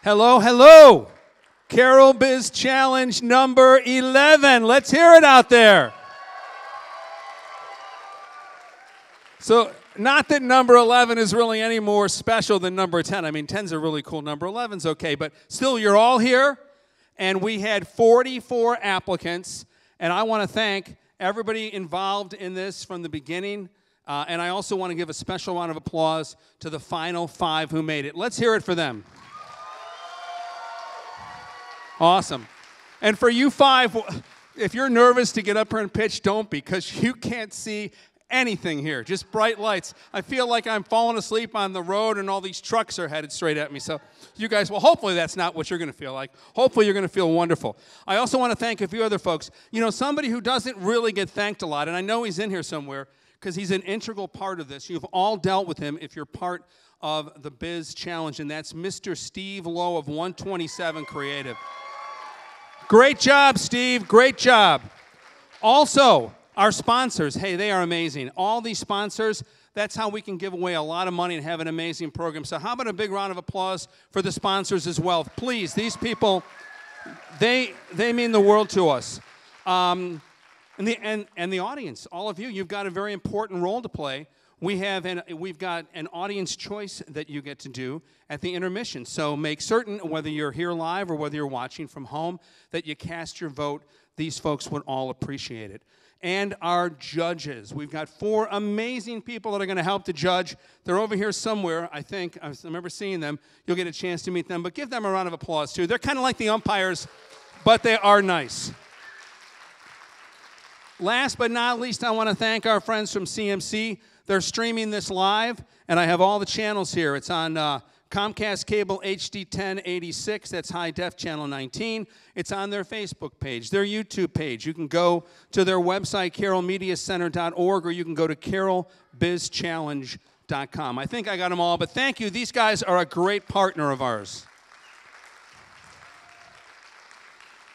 Hello, hello. Carroll Biz Challenge number 11. Let's hear it out there. So, not that number 11 is really any more special than number 10. I mean, 10's a really cool number. 11's okay, but still, you're all here, and we had 44 applicants, and I want to thank everybody involved in this from the beginning, and I also want to give a special round of applause to the final 5 who made it. Let's hear it for them. Awesome. And for you 5, if you're nervous to get up here and pitch, don't be, because you can't see anything here, just bright lights. I feel like I'm falling asleep on the road and all these trucks are headed straight at me. So you guys, well, hopefully that's not what you're going to feel like. Hopefully you're going to feel wonderful. I also want to thank a few other folks. You know, somebody who doesn't really get thanked a lot, and I know he's in here somewhere because he's an integral part of this. You've all dealt with him if you're part of the Biz Challenge, and that's Mr. Steve Lowe of 127 Creative. Great job, Steve. Great job. Also, our sponsors, hey, they are amazing. All these sponsors, that's how we can give away a lot of money and have an amazing program. So how about a big round of applause for the sponsors as well? Please, these people, they mean the world to us. And the audience, all of you, you've got a very important role to play. We've got an audience choice that you get to do at the intermission. So make certain, whether you're here live or whether you're watching from home, that you cast your vote. These folks would all appreciate it. And our judges. We've got 4 amazing people that are going to help to judge. They're over here somewhere, I think. I remember seeing them. You'll get a chance to meet them. But give them a round of applause, too. They're kind of like the umpires, but they are nice. Last but not least, I want to thank our friends from CMC. They're streaming this live, and I have all the channels here. It's on Comcast Cable HD 1086, that's High Def Channel 19. It's on their Facebook page, their YouTube page. You can go to their website, carrollmediacenter.org, or you can go to carrollbizchallenge.com. I think I got them all, but thank you. These guys are a great partner of ours.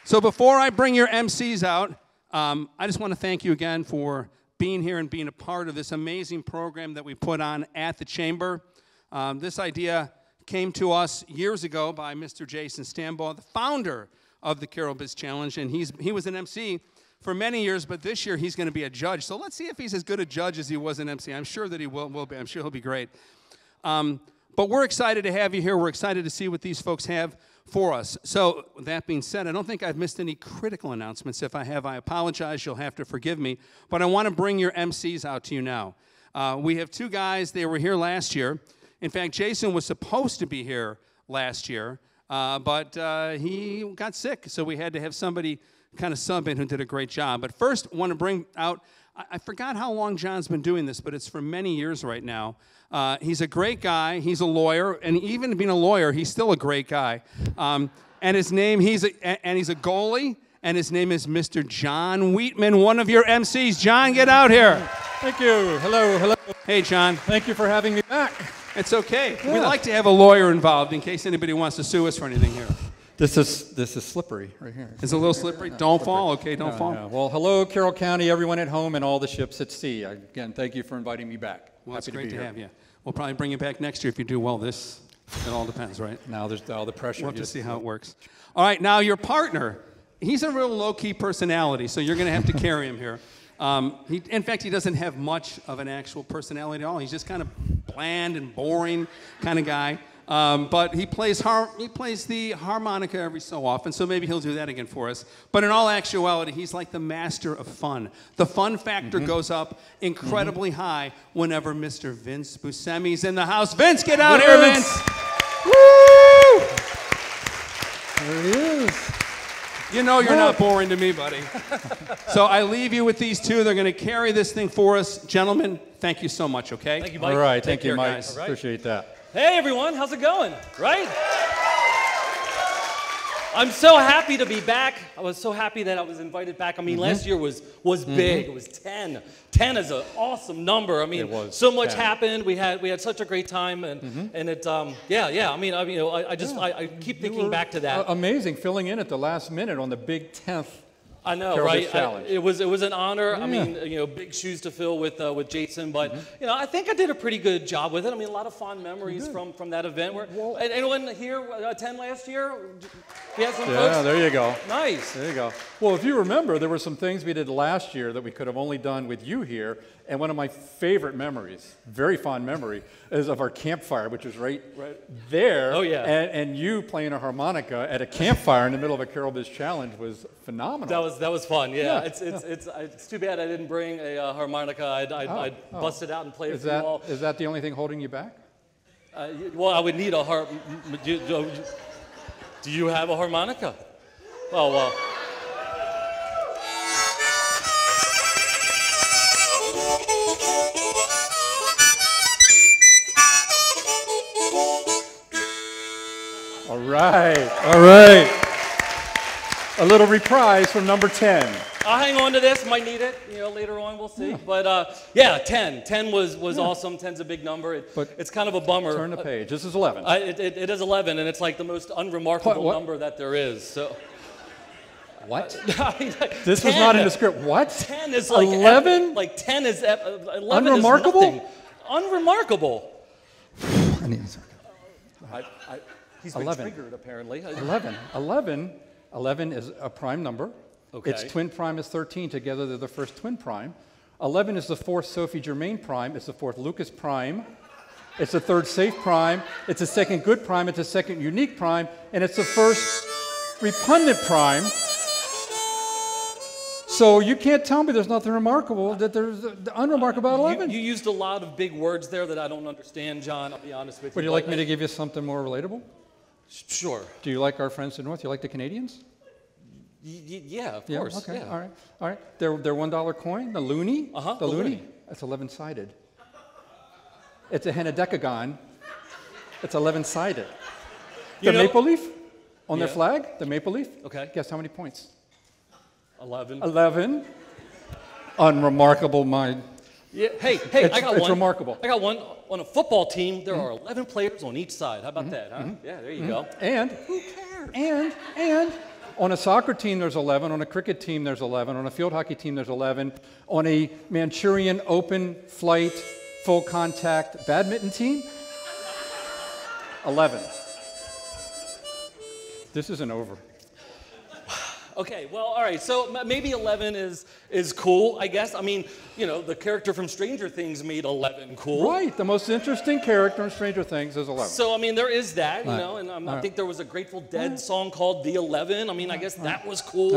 So before I bring your MCs out, I just want to thank you again for being here and being a part of this amazing program that we put on at the Chamber. This idea came to us years ago by Mr. Jason Stambaugh, the founder of the Carroll Biz Challenge, and he was an MC for many years, but this year he's going to be a judge. So let's see if he's as good a judge as he was an MC. I'm sure that he will be. I'm sure he'll be great. But we're excited to have you here. We're excited to see what these folks have for us. So that being said, I don't think I've missed any critical announcements. If I have, I apologize. You'll have to forgive me. But I want to bring your MCs out to you now. We have 2 guys. They were here last year. In fact, Jason was supposed to be here last year, but he got sick, so we had to have somebody kind of sub in who did a great job. But first, I want to bring out, I forgot how long John's been doing this, but it's for many years right now. He's a great guy. He's a lawyer, and even being a lawyer, he's still a great guy. And his name, he's a goalie, and his name is Mr. John Wheatman, one of your MCs. John, get out here. Thank you. Hello, hello. Hey, John. Thank you for having me back. It's okay. Yeah. We like to have a lawyer involved in case anybody wants to sue us for anything here. This is slippery right here. It's a little slippery. Don't fall. Okay, don't fall. Yeah. Well, hello, Carroll County, everyone at home, and all the ships at sea. Again, thank you for inviting me back. Well, it's great to have you. We'll probably bring you back next year if you do well. It all depends, right? Now there's all the pressure. We'll have to see how it works. All right, now your partner. He's a real low-key personality, so you're going to have to carry him here. In fact, he doesn't have much of an actual personality at all. He's just kind of bland and boring kind of guy. But he plays the harmonica every so often, so maybe he'll do that again for us. But in all actuality, he's like the master of fun. The fun factor goes up incredibly high whenever Mr. Vince Buscemi's in the house. Vince, get out here, Vince! Woo! There he is. You know you're not boring to me, buddy. So I leave you with these 2. They're going to carry this thing for us. Gentlemen, thank you so much, okay? Thank you, Mike. All right, thank you, Mike. Guys. Appreciate that. Hey, everyone. How's it going? Right? I'm so happy to be back. I was so happy that I was invited back. I mean, last year was big. It was 10. 10 is an awesome number. I mean, so much happened. We had such a great time, and it yeah. I mean, I keep thinking back to that. Amazing, filling in at the last minute on the big 10th I know, Carroll right? Biz Challenge. It was an honor. Yeah. I mean, big shoes to fill with Jason, but I think I did a pretty good job with it. I mean, a lot of fond memories from that event. Anyone here attend last year? You had some folks? Yeah, there you go. Nice. There you go. Well, if you remember, there were some things we did last year that we could have only done with you here. And one of my favorite memories, very fond memory, is of our campfire, which was right there. Oh, yeah. And you playing a harmonica at a campfire in the middle of a Carroll Biz Challenge was phenomenal. That was fun. Yeah. Yeah. It's too bad I didn't bring a harmonica. I'd bust it out and play it for you all. Is that the only thing holding you back? Well, I would need a harp. Do you have a harmonica? Oh, well. All right. A little reprise from number 10. I'll hang on to this. Might need it. Later on we'll see. Yeah. But yeah, 10. 10 was awesome. 10's a big number. It's kind of a bummer. Turn the page. This is 11. It is 11, and it's like the most unremarkable number that there is. So. What? This 10. Was not in the script. What? 10 is like 11. Like 10 is 11. Unremarkable. Is nothing. Unremarkable. I need a second. He's been triggered apparently. 11. 11 is a prime number. Okay. Its twin prime is 13. Together, they're the first twin prime. 11 is the fourth Sophie Germain prime. It's the fourth Lucas prime. It's the third safe prime. It's the second good prime. It's the second unique prime. And it's the first repugnant prime. So you can't tell me there's nothing remarkable, that there's unremarkable about 11. You used a lot of big words there that I don't understand, John. I'll be honest with you. Would you like me to give you something more relatable? Sure. Do you like our friends to the north? You like the Canadians? Yeah, of course. Okay. Yeah. All right. Their $1 coin, the loonie. The loonie. That's 11-sided. It's a hennedecagon. It's 11-sided. The maple leaf on their flag, the maple leaf. Okay. Guess how many points? 11. 11. Unremarkable mind. Yeah. Hey, I got one. It's remarkable. I got one. On a football team, there are 11 players on each side. How about that? Huh? Yeah, there you go. And who cares? And on a soccer team, there's 11. On a cricket team, there's 11. On a field hockey team, there's 11. On a Manchurian open flight, full contact badminton team, 11. This isn't over. Okay, well, all right. So maybe 11 is cool, I guess. I mean, the character from Stranger Things made 11 cool. Right. The most interesting character in Stranger Things is 11. So, I mean, there is that, and I think there was a Grateful Dead song called The 11. I mean, I guess that was cool.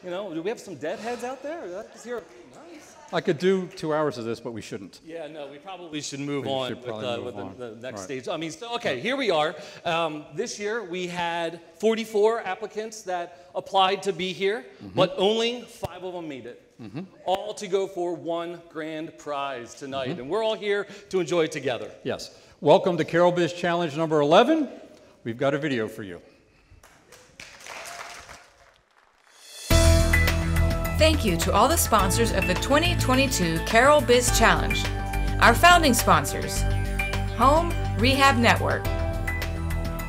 Do we have some Deadheads out there? Nice. I could do 2 hours of this, but we shouldn't. Yeah, no, we probably should move on with the next stage. I mean, Okay, here we are. This year we had 44 applicants that applied to be here, but only 5 of them made it. All to go for one grand prize tonight, and we're all here to enjoy it together. Yes. Welcome to Carroll Biz Challenge number 11. We've got a video for you. Thank you to all the sponsors of the 2022 Carroll Biz Challenge. Our founding sponsors: Home Rehab Network,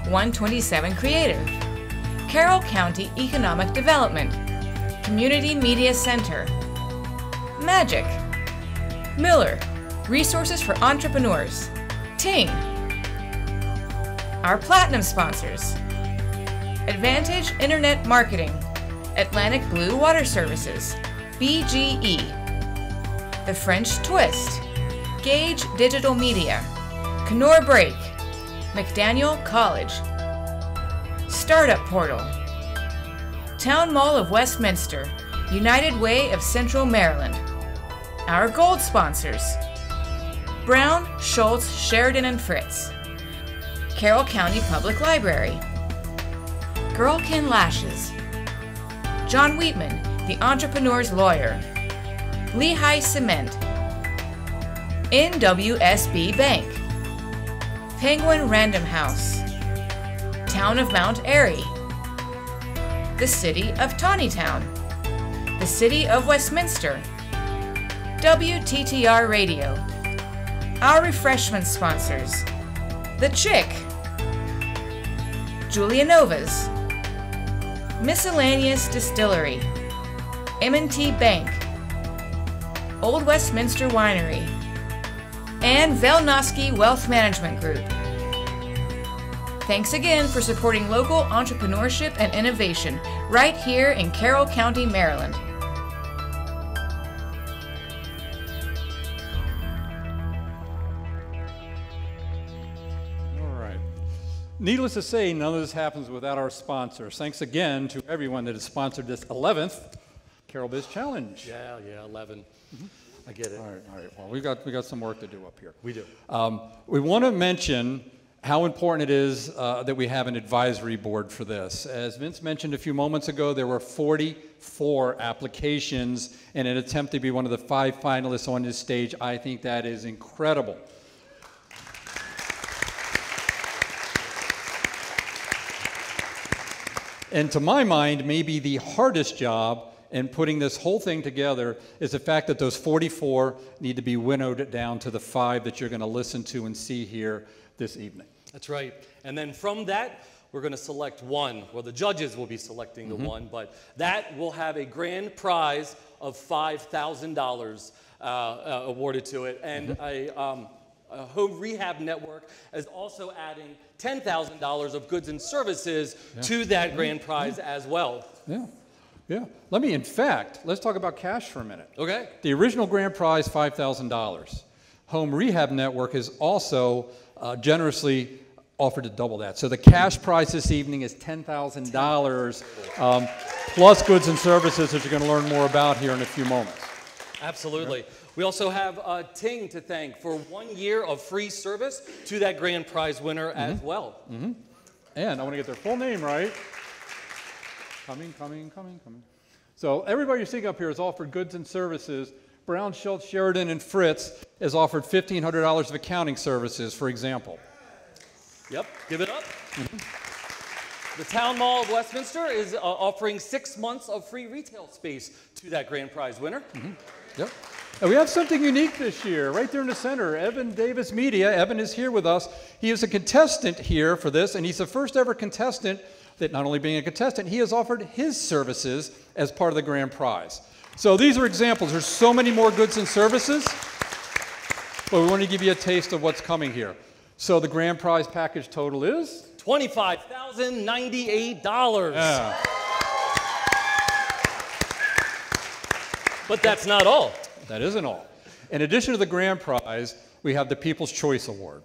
127 Creative, Carroll County Economic Development, Community Media Center, Magic, Miller, Resources for Entrepreneurs, Ting. Our platinum sponsors: Advantage Internet Marketing, Atlantic Blue Water Services, BGE, The French Twist, Gage Digital Media, Kenora Brake, McDaniel College, Startup Portal, Town Mall of Westminster, United Way of Central Maryland. Our gold sponsors: Brown, Schultz, Sheridan and Fritz, Carroll County Public Library, Girlkin Lashes, John Wheatman, the Entrepreneur's Lawyer, Lehigh Cement, NWSB Bank, Penguin Random House, Town of Mount Airy, the City of Tawnytown, the City of Westminster, WTTR Radio. Our refreshment sponsors: The Chick, Julianovas, Miscellaneous Distillery, M&T Bank, Old Westminster Winery, and Velnosky Wealth Management Group. Thanks again for supporting local entrepreneurship and innovation right here in Carroll County, Maryland. Needless to say, none of this happens without our sponsors. Thanks again to everyone that has sponsored this 11th Carroll Biz Challenge. Yeah, 11. I get it. All right. Well, we got some work to do up here. We do. We want to mention how important it is that we have an advisory board for this. As Vince mentioned a few moments ago, there were 44 applications in an attempt to be one of the 5 finalists on this stage. I think that is incredible. And to my mind, maybe the hardest job in putting this whole thing together is the fact that those 44 need to be winnowed down to the 5 that you're going to listen to and see here this evening. That's right. And then from that, we're going to select one. Well, the judges will be selecting the one, but that will have a grand prize of $5,000 awarded to it. And a home rehab network is also adding $10,000 of goods and services to that grand prize as well. Yeah. Let's talk about cash for a minute. Okay. The original grand prize, $5,000. Home Rehab Network is also generously offered to double that. So the cash prize this evening is $10,000 plus goods and services that you're going to learn more about here in a few moments. Absolutely. We also have Ting to thank for 1 year of free service to that grand prize winner as well. And I want to get their full name right. Coming. So everybody you're seeing up here is offered goods and services. Brown, Schultz, Sheridan, and Fritz is offered $1,500 of accounting services, for example. Yep, give it up. The Town Mall of Westminster is offering 6 months of free retail space to that grand prize winner. Yep. And we have something unique this year, right there in the center. Evan Davis Media. Evan is here with us. He is a contestant here for this, and he's the first ever contestant that, not only being a contestant, he has offered his services as part of the grand prize. So these are examples. There's so many more goods and services, but we want to give you a taste of what's coming here. So the grand prize package total is? $25,098. Yeah. But that's not all. That isn't all. In addition to the grand prize, we have the People's Choice Award.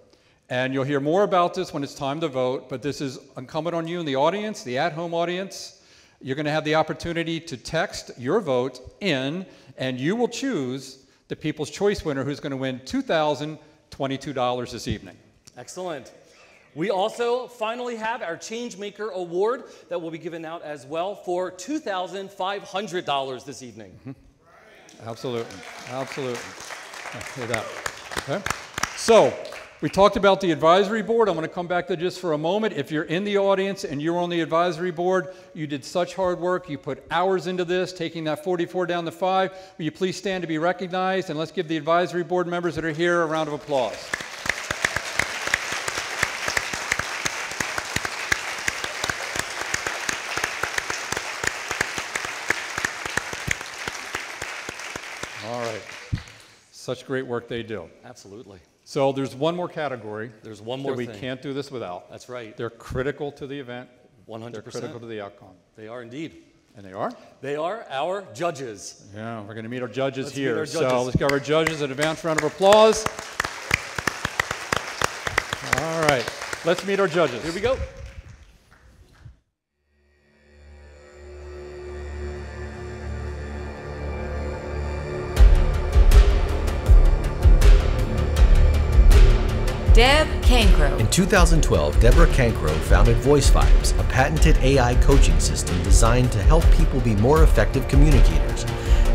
And you'll hear more about this when it's time to vote, but this is incumbent on you in the audience, the at-home audience. You're going to have the opportunity to text your vote in, and you will choose the People's Choice winner who's going to win $2,022 this evening. Excellent. We also finally have our Changemaker Award that will be given out as well for $2,500 this evening. Absolutely. Hear that. Okay. So we talked about the advisory board. I'm going to come back to just for a moment. If you're in the audience and you're on the advisory board, you did such hard work. You put hours into this, taking that 44 down to 5. Will you please stand to be recognized? And let's give the advisory board members that are here a round of applause. Such great work they do. Absolutely. So there's one more category. There's one more that thing we can't do this without. That's right. They're critical to the event. 100%. They're critical to the outcome. They are indeed. And they are? They are our judges. Yeah, we're going to meet our judges Let's here. meet our judges. So let's give our judges an advance round of applause. All right. Let's meet our judges. Here we go. Deb Cancro. In 2012, Deborah Cancro founded Voice Vibes, a patented AI coaching system designed to help people be more effective communicators.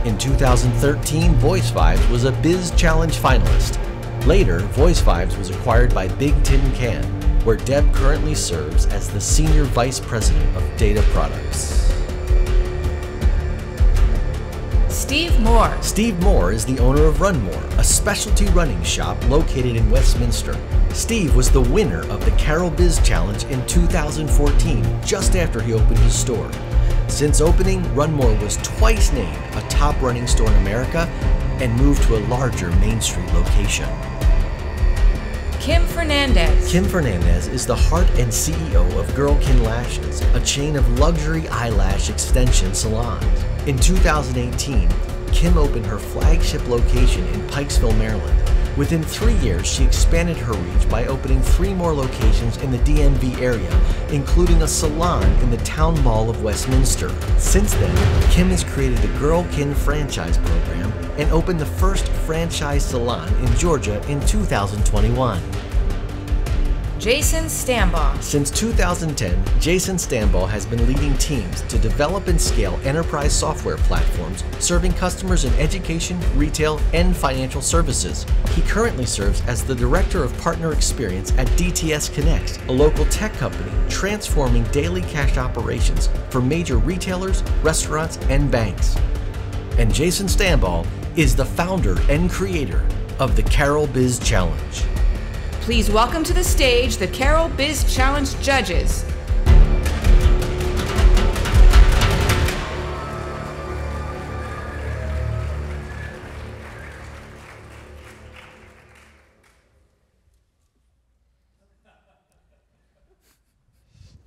In 2013, Voice Vibes was a Biz Challenge finalist. Later, Voice Vibes was acquired by Big Tin Can, where Deb currently serves as the Senior Vice President of Data Products. Steve Moore. Steve Moore is the owner of Run More, a specialty running shop located in Westminster. Steve was the winner of the Carroll Biz Challenge in 2014, just after he opened his store. Since opening, Runmore was twice named a top running store in America and moved to a larger Main Street location. Kim Fernandez. Kim Fernandez is the heart and CEO of Girlkin Lashes, a chain of luxury eyelash extension salons. In 2018, Kim opened her flagship location in Pikesville, Maryland. Within 3 years, she expanded her reach by opening 3 more locations in the DMV area, including a salon in the Town Mall of Westminster. Since then, Kim has created the Girlkin franchise program and opened the first franchise salon in Georgia in 2021. Jason Stambaugh. Since 2010, Jason Stambaugh has been leading teams to develop and scale enterprise software platforms serving customers in education, retail, and financial services. He currently serves as the Director of Partner Experience at DTS Connect, a local tech company transforming daily cash operations for major retailers, restaurants, and banks. And Jason Stambaugh is the founder and creator of the Carroll Biz Challenge. Please welcome to the stage the Carroll Biz Challenge judges.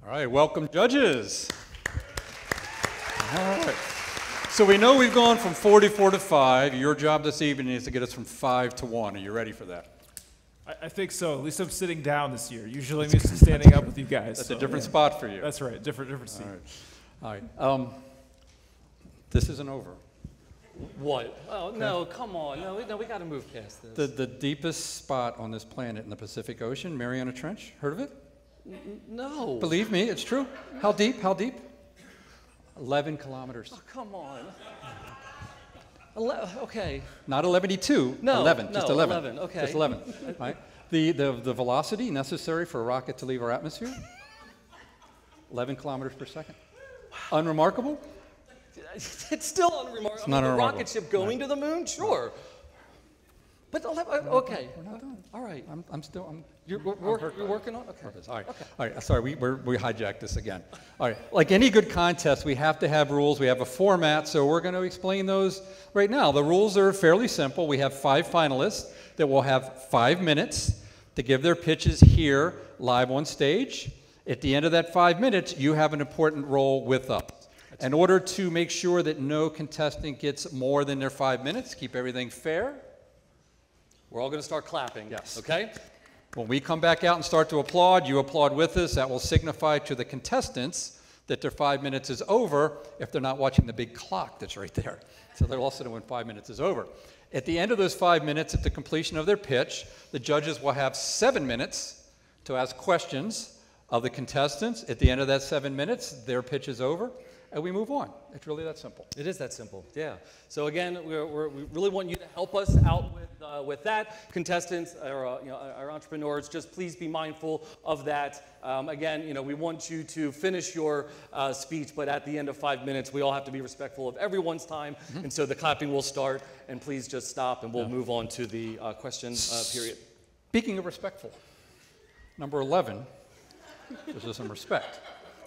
All right, welcome judges. All right. So we know we've gone from 44 to 5. Your job this evening is to get us from 5 to 1. Are you ready for that? I think so. At least I'm sitting down this year. Usually I'm used to standing up with you guys. That's a different spot for you. That's right. Different seat. All right. This isn't over. What? Oh, no, come on. No, we got to move past this. The deepest spot on this planet in the Pacific Ocean, Mariana Trench. Heard of it? No. Believe me, it's true. How deep? How deep? 11 kilometers. Oh, come on. Okay. Not 11.2. No. 11. No, Just 11. 11. Okay. Just 11. Right. The velocity necessary for a rocket to leave our atmosphere. 11 kilometers per second. Unremarkable? It's still unremarkable. It's not the unremarkable. rocket ship going to the moon? Sure. But 11, okay. We're not done. All right. You're working on? Okay. All right. Okay. All right. Sorry, we hijacked this again. All right. Like any good contest, we have to have rules. We have a format, so we're going to explain those right now. The rules are fairly simple. We have 5 finalists that will have 5 minutes to give their pitches here live on stage. At the end of that 5 minutes, you have an important role with us. In order to make sure that no contestant gets more than their 5 minutes, keep everything fair. We're all going to start clapping. Yes. Okay? When we come back out and start to applaud, you applaud with us. That will signify to the contestants that their 5 minutes is over if they're not watching the big clock that's right there. So they'll also know when 5 minutes is over. At the end of those 5 minutes, at the completion of their pitch, the judges will have 7 minutes to ask questions of the contestants. At the end of that 7 minutes, their pitch is over, and we move on. It's really that simple. It is that simple, yeah. So again, we really want you to help us out with that. Contestants, our entrepreneurs, just please be mindful of that. Again, we want you to finish your speech, but at the end of 5 minutes, we all have to be respectful of everyone's time, and so the clapping will start, and please just stop, and we'll move on to the question period. Speaking of respectful, number 11, there's some respect.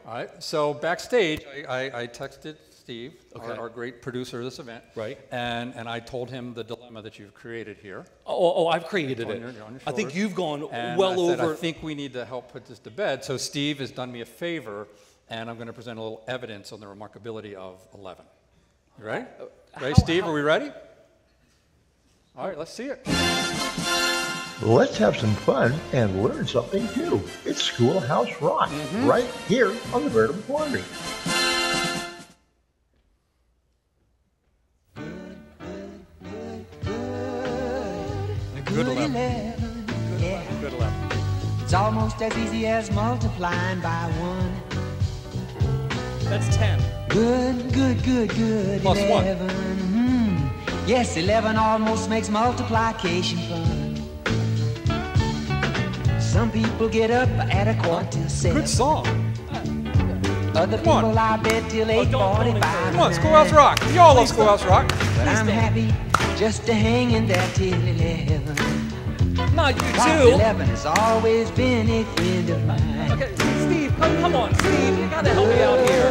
All right, so backstage, I texted Steve, our great producer of this event, right? And I told him the dilemma that you've created here. Oh, I've created it. On your I think you've gone and well I said, over. I think we need to help put this to bed. So Steve has done me a favor, and I'm going to present a little evidence on the remarkability of 11. You ready? Ready, Steve? Are we ready? All right, let's see it. Let's have some fun and learn something too. It's Schoolhouse Rock, right here on the Veritable Quandary. Good 11. Yeah. Good 11. It's almost as easy as multiplying by 1. That's 10. Good. Plus 11. 1. Yes, 11 almost makes multiplication fun. Some people get up at 7:15. Good song. Other Come on. people I bet till 8:45. Come on, Schoolhouse Rock. You all love Schoolhouse Rock. But I'm happy just to hang in there till 11. Not you 11 has always been a friend of mine. Okay, Steve, come on, Steve, you gotta help me out here.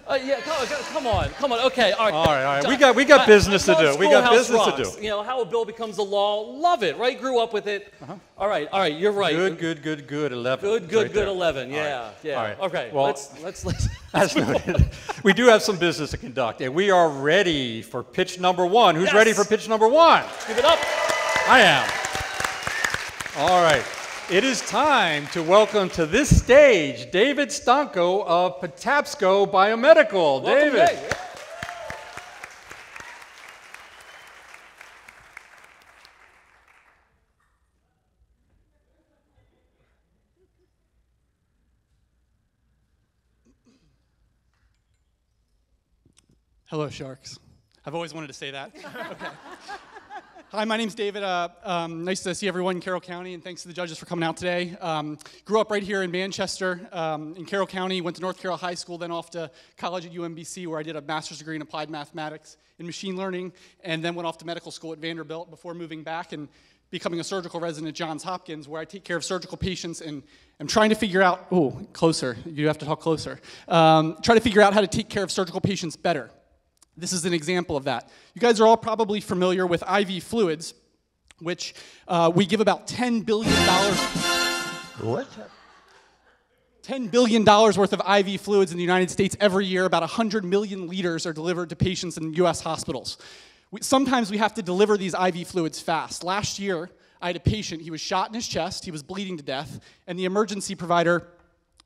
Yeah, come on. Okay, all right. All right. We got business to do. We got business to do. You know, how a bill becomes a law. Love it, right? Grew up with it. All right, you're right. Good, 11. Good, 11. Yeah. All right. Okay, well, let's as noted, we do have some business to conduct, and we are ready for pitch number one. Who's ready for pitch number one? Give it up. I am. All right. It is time to welcome to this stage David Stanko of Patapsco Biomedical. Welcome, David. Hello, sharks. I've always wanted to say that. Okay. Hi, my name's David. Nice to see everyone in Carroll County, and thanks to the judges for coming out today. Grew up right here in Manchester, in Carroll County, went to North Carroll High School, then off to college at UMBC, where I did a master's degree in applied mathematics and machine learning, and then went off to medical school at Vanderbilt before moving back and becoming a surgical resident at Johns Hopkins, where I take care of surgical patients, and I'm trying to figure out, closer, you have to talk closer, try to figure out how to take care of surgical patients better. This is an example of that. You guys are all probably familiar with IV fluids, which we give about $10 billion. What? $10 billion worth of IV fluids in the United States every year. About 100 million liters are delivered to patients in U.S. hospitals. Sometimes we have to deliver these IV fluids fast. Last year, I had a patient. He was shot in his chest. He was bleeding to death. And the emergency provider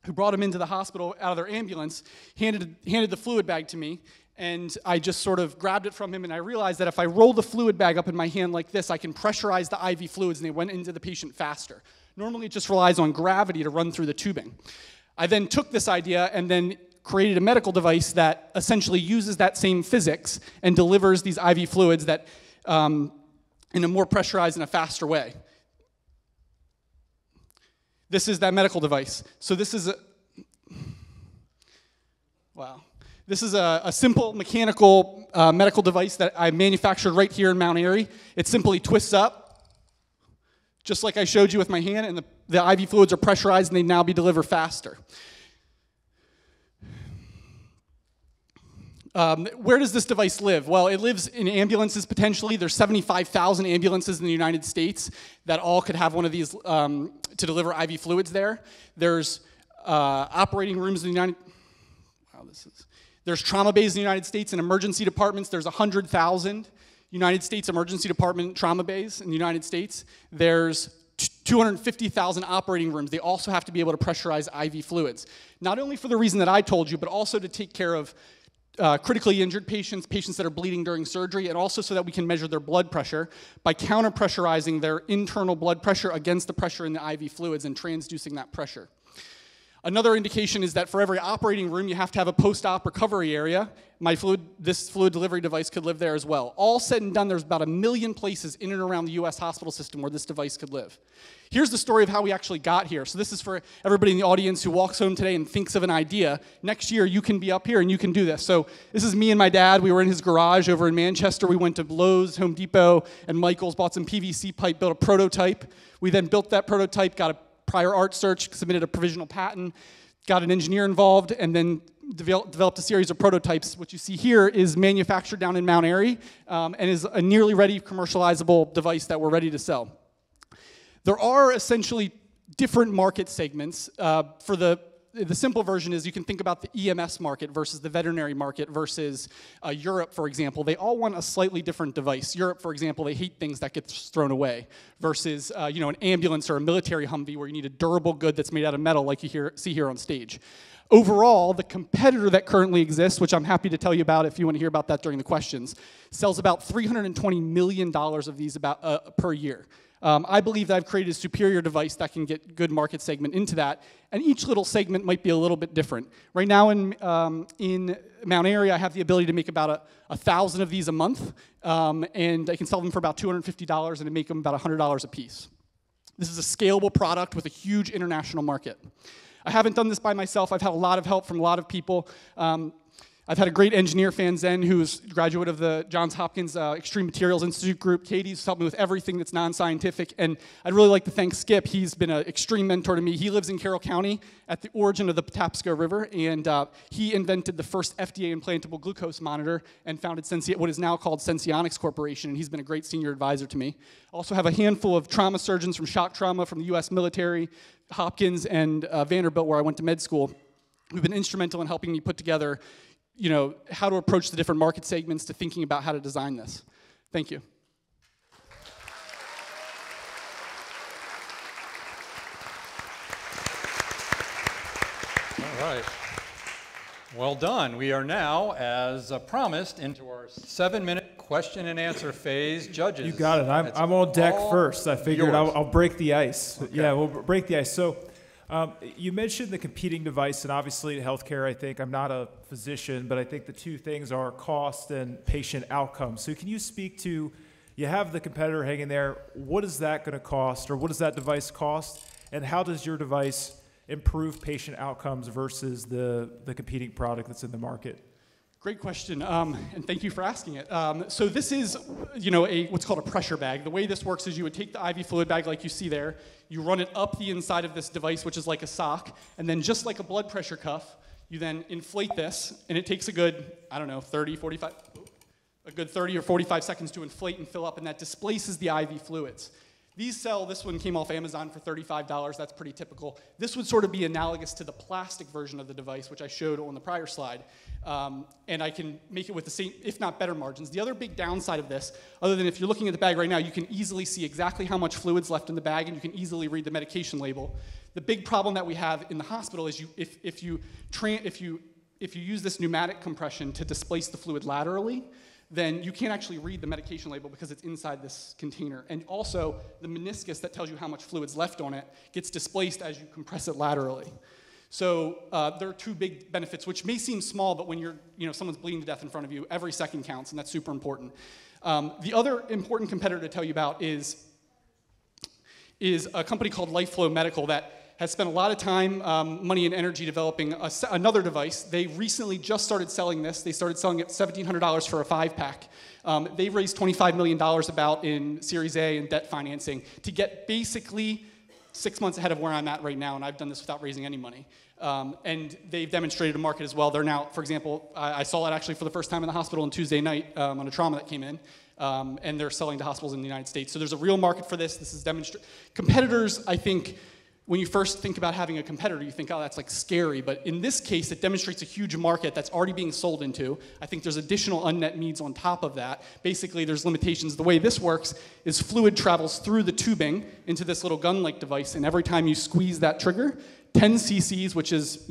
who brought him into the hospital out of their ambulance handed the fluid bag to me. And I just sort of grabbed it from him, and I realized that if I roll the fluid bag up in my hand like this, I can pressurize the IV fluids, and they went into the patient faster. Normally, it just relies on gravity to run through the tubing. I then took this idea and then created a medical device that essentially uses that same physics and delivers these IV fluids that in a more pressurized and a faster way. This is that medical device. So this is This is a simple mechanical medical device that I manufactured right here in Mount Airy. It simply twists up, just like I showed you with my hand, and the IV fluids are pressurized and they now be delivered faster. Where does this device live? Well, it lives in ambulances potentially. There's 75,000 ambulances in the United States that all could have one of these to deliver IV fluids there. There's operating rooms in the United... There's trauma bays in the United States and emergency departments. There's 100,000 United States emergency department trauma bays in the United States. There's 250,000 operating rooms. They also have to be able to pressurize IV fluids. Not only for the reason that I told you, but also to take care of critically injured patients, patients that are bleeding during surgery, and also so that we can measure their blood pressure by counter-pressurizing their internal blood pressure against the pressure in the IV fluids and transducing that pressure. Another indication is that for every operating room, you have to have a post-op recovery area. This fluid delivery device could live there as well. All said and done, there's about 1 million places in and around the U.S. hospital system where this device could live. Here's the story of how we actually got here. So this is for everybody in the audience who walks home today and thinks of an idea. Next year, you can be up here and you can do this. So this is me and my dad. We were in his garage over in Manchester. We went to Lowe's, Home Depot, and Michael's, bought some PVC pipe, built a prototype. We then built that prototype, got a prior art search, submitted a provisional patent, got an engineer involved, and then developed a series of prototypes. What you see here is manufactured down in Mount Airy and is a nearly ready commercializable device that we're ready to sell. There are essentially different market segments. For the simple version is you can think about the EMS market versus the veterinary market versus Europe, for example. They all want a slightly different device. Europe, for example, they hate things that get thrown away versus an ambulance or a military Humvee where you need a durable good that's made out of metal like you see here on stage. Overall, the competitor that currently exists, which I'm happy to tell you about if you want to hear about that during the questions, sells about $320 million of these per year. I believe that I've created a superior device that can get good market segment into that, and each little segment might be a little bit different. Right now in Mount Airy, I have the ability to make about 1,000 of these a month, and I can sell them for about $250 and I make them about $100 a piece. This is a scalable product with a huge international market. I haven't done this by myself. I've had a lot of help from a lot of people. I've had a great engineer, Fan Zen, who's a graduate of the Johns Hopkins Extreme Materials Institute group. Katie's helped me with everything that's non-scientific. And I'd really like to thank Skip. He's been an extreme mentor to me. He lives in Carroll County at the origin of the Patapsco River, and he invented the first FDA implantable glucose monitor and founded what is now called Senseonics Corporation, and he's been a great senior advisor to me. I also have a handful of trauma surgeons from shock trauma from the U.S. military, Hopkins, and Vanderbilt, where I went to med school, who've been instrumental in helping me put together how to approach the different market segments to thinking about how to design this. Thank you. All right. Well done. We are now, as promised, into our 7-minute question and answer phase. Judges. You got it. I'm on deck first. I figured I'll break the ice. Okay. Yeah, we'll break the ice. So you mentioned the competing device, and obviously in healthcare, I think, I'm not a physician, but I think the two things are cost and patient outcomes. So can you speak to, you have the competitor hanging there, what is that going to cost, or what does that device cost, and how does your device improve patient outcomes versus the competing product that's in the market? Great question, and thank you for asking it. So this is, what's called a pressure bag. The way this works is you would take the IV fluid bag like you see there, you run it up the inside of this device, which is like a sock, and then just like a blood pressure cuff, you then inflate this, and it takes a good, 30 or 45 seconds to inflate and fill up, and that displaces the IV fluids. This one came off Amazon for $35. That's pretty typical. This would sort of be analogous to the plastic version of the device, which I showed on the prior slide. And I can make it with the same, if not better margins. The other big downside of this, other than if you're looking at the bag right now, you can easily see exactly how much fluid's left in the bag, and you can easily read the medication label. The big problem that we have in the hospital is if you use this pneumatic compression to displace the fluid laterally, then you can't actually read the medication label because it's inside this container. And also, the meniscus that tells you how much fluid's left on it gets displaced as you compress it laterally. So there are two big benefits, which may seem small, but when someone's bleeding to death in front of you, every second counts, and that's super important. The other important competitor to tell you about is a company called LifeFlow Medical that has spent a lot of time, money, and energy developing another device. They recently just started selling this. They started selling it $1,700 for a 5-pack. They raised $25 million about in Series A and debt financing to get basically 6 months ahead of where I'm at right now, and I've done this without raising any money. And they've demonstrated a market as well. They're now, for example, I saw it actually for the first time in the hospital on Tuesday night on a trauma that came in. And they're selling to hospitals in the United States. So there's a real market for this. This is competitors, I think, when you first think about having a competitor, you think, oh, that's like scary. But in this case, it demonstrates a huge market that's already being sold into. I think there's additional unmet needs on top of that. Basically, there's limitations. The way this works is fluid travels through the tubing into this little gun-like device, and every time you squeeze that trigger, 10 cc's, which is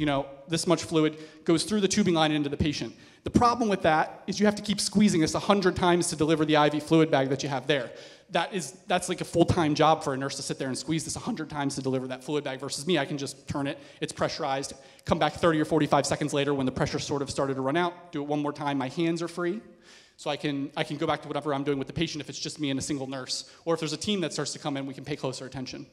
this much fluid, goes through the tubing line into the patient. The problem with that is you have to keep squeezing this 100 times to deliver the IV fluid bag that you have there. That's like a full-time job for a nurse to sit there and squeeze this 100 times to deliver that fluid bag versus me. I can just turn it, it's pressurized, come back 30 or 45 seconds later when the pressure sort of started to run out, do it one more time, my hands are free. So I can go back to whatever I'm doing with the patient if it's just me and a single nurse. Or if there's a team that starts to come in, we can pay closer attention.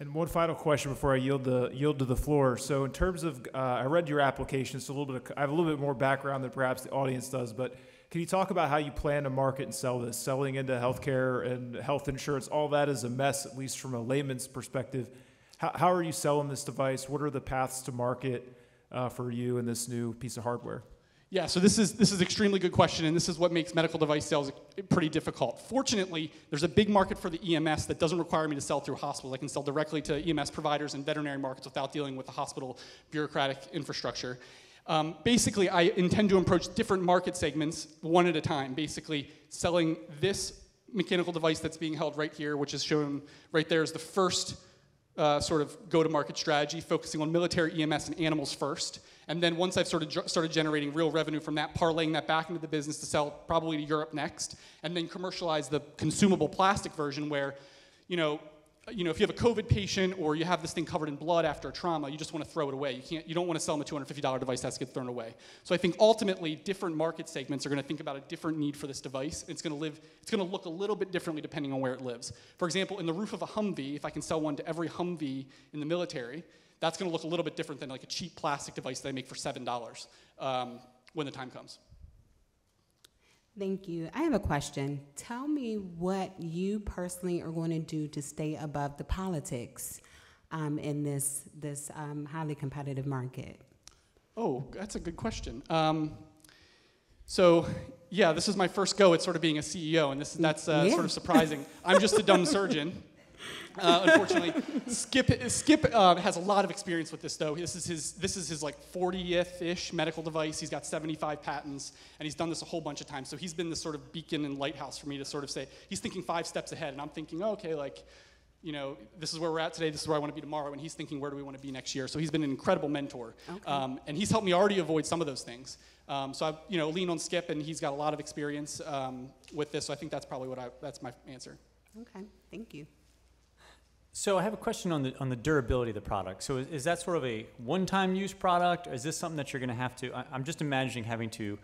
And one final question before I yield to the floor. So in terms of, I read your application, so I have a little bit more background than perhaps the audience does, but can you talk about how you plan to market and sell this? Selling into healthcare and health insurance, all that is a mess, at least from a layman's perspective. How are you selling this device? What are the paths to market for you and this new piece of hardware? Yeah, so this is an extremely good question, and this is what makes medical device sales pretty difficult. Fortunately, there's a big market for the EMS that doesn't require me to sell through hospitals. I can sell directly to EMS providers and veterinary markets without dealing with the hospital bureaucratic infrastructure. Basically, I intend to approach different market segments one at a time, basically selling this mechanical device that's being held right here, which is shown right there as the first sort of go-to-market strategy, focusing on military EMS and animals first. And then once I've started generating real revenue from that, parlaying that back into the business to sell probably to Europe next, and then commercialize the consumable plastic version where, if you have a COVID patient or you have this thing covered in blood after a trauma, you just want to throw it away. You don't want to sell them a $250 device that has to get thrown away. So I think ultimately different market segments are going to think about a different need for this device. It's going to look a little bit differently depending on where it lives. For example, in the roof of a Humvee, if I can sell one to every Humvee in the military, that's going to look a little bit different than like a cheap plastic device that I make for $7 when the time comes. Thank you. I have a question. Tell me what you personally are going to do to stay above the politics in this highly competitive market. Oh, that's a good question. So, yeah, this is my first go at sort of being a CEO, and that's sort of surprising. I'm just a dumb surgeon. Unfortunately, Skip has a lot of experience with this, though. This is his like 40th-ish medical device. He's got 75 patents, and he's done this a whole bunch of times. So he's been this sort of beacon and lighthouse for me to sort of say, he's thinking 5 steps ahead, and I'm thinking, oh, okay, like, this is where we're at today, this is where I want to be tomorrow, and he's thinking, where do we want to be next year? So he's been an incredible mentor, okay. And he's helped me already avoid some of those things. So I, lean on Skip, and he's got a lot of experience with this. So I think that's probably that's my answer. Okay, thank you. So I have a question on the durability of the product. So is that sort of a one-time use product, or is this something that you're going to have to? I'm just imagining having to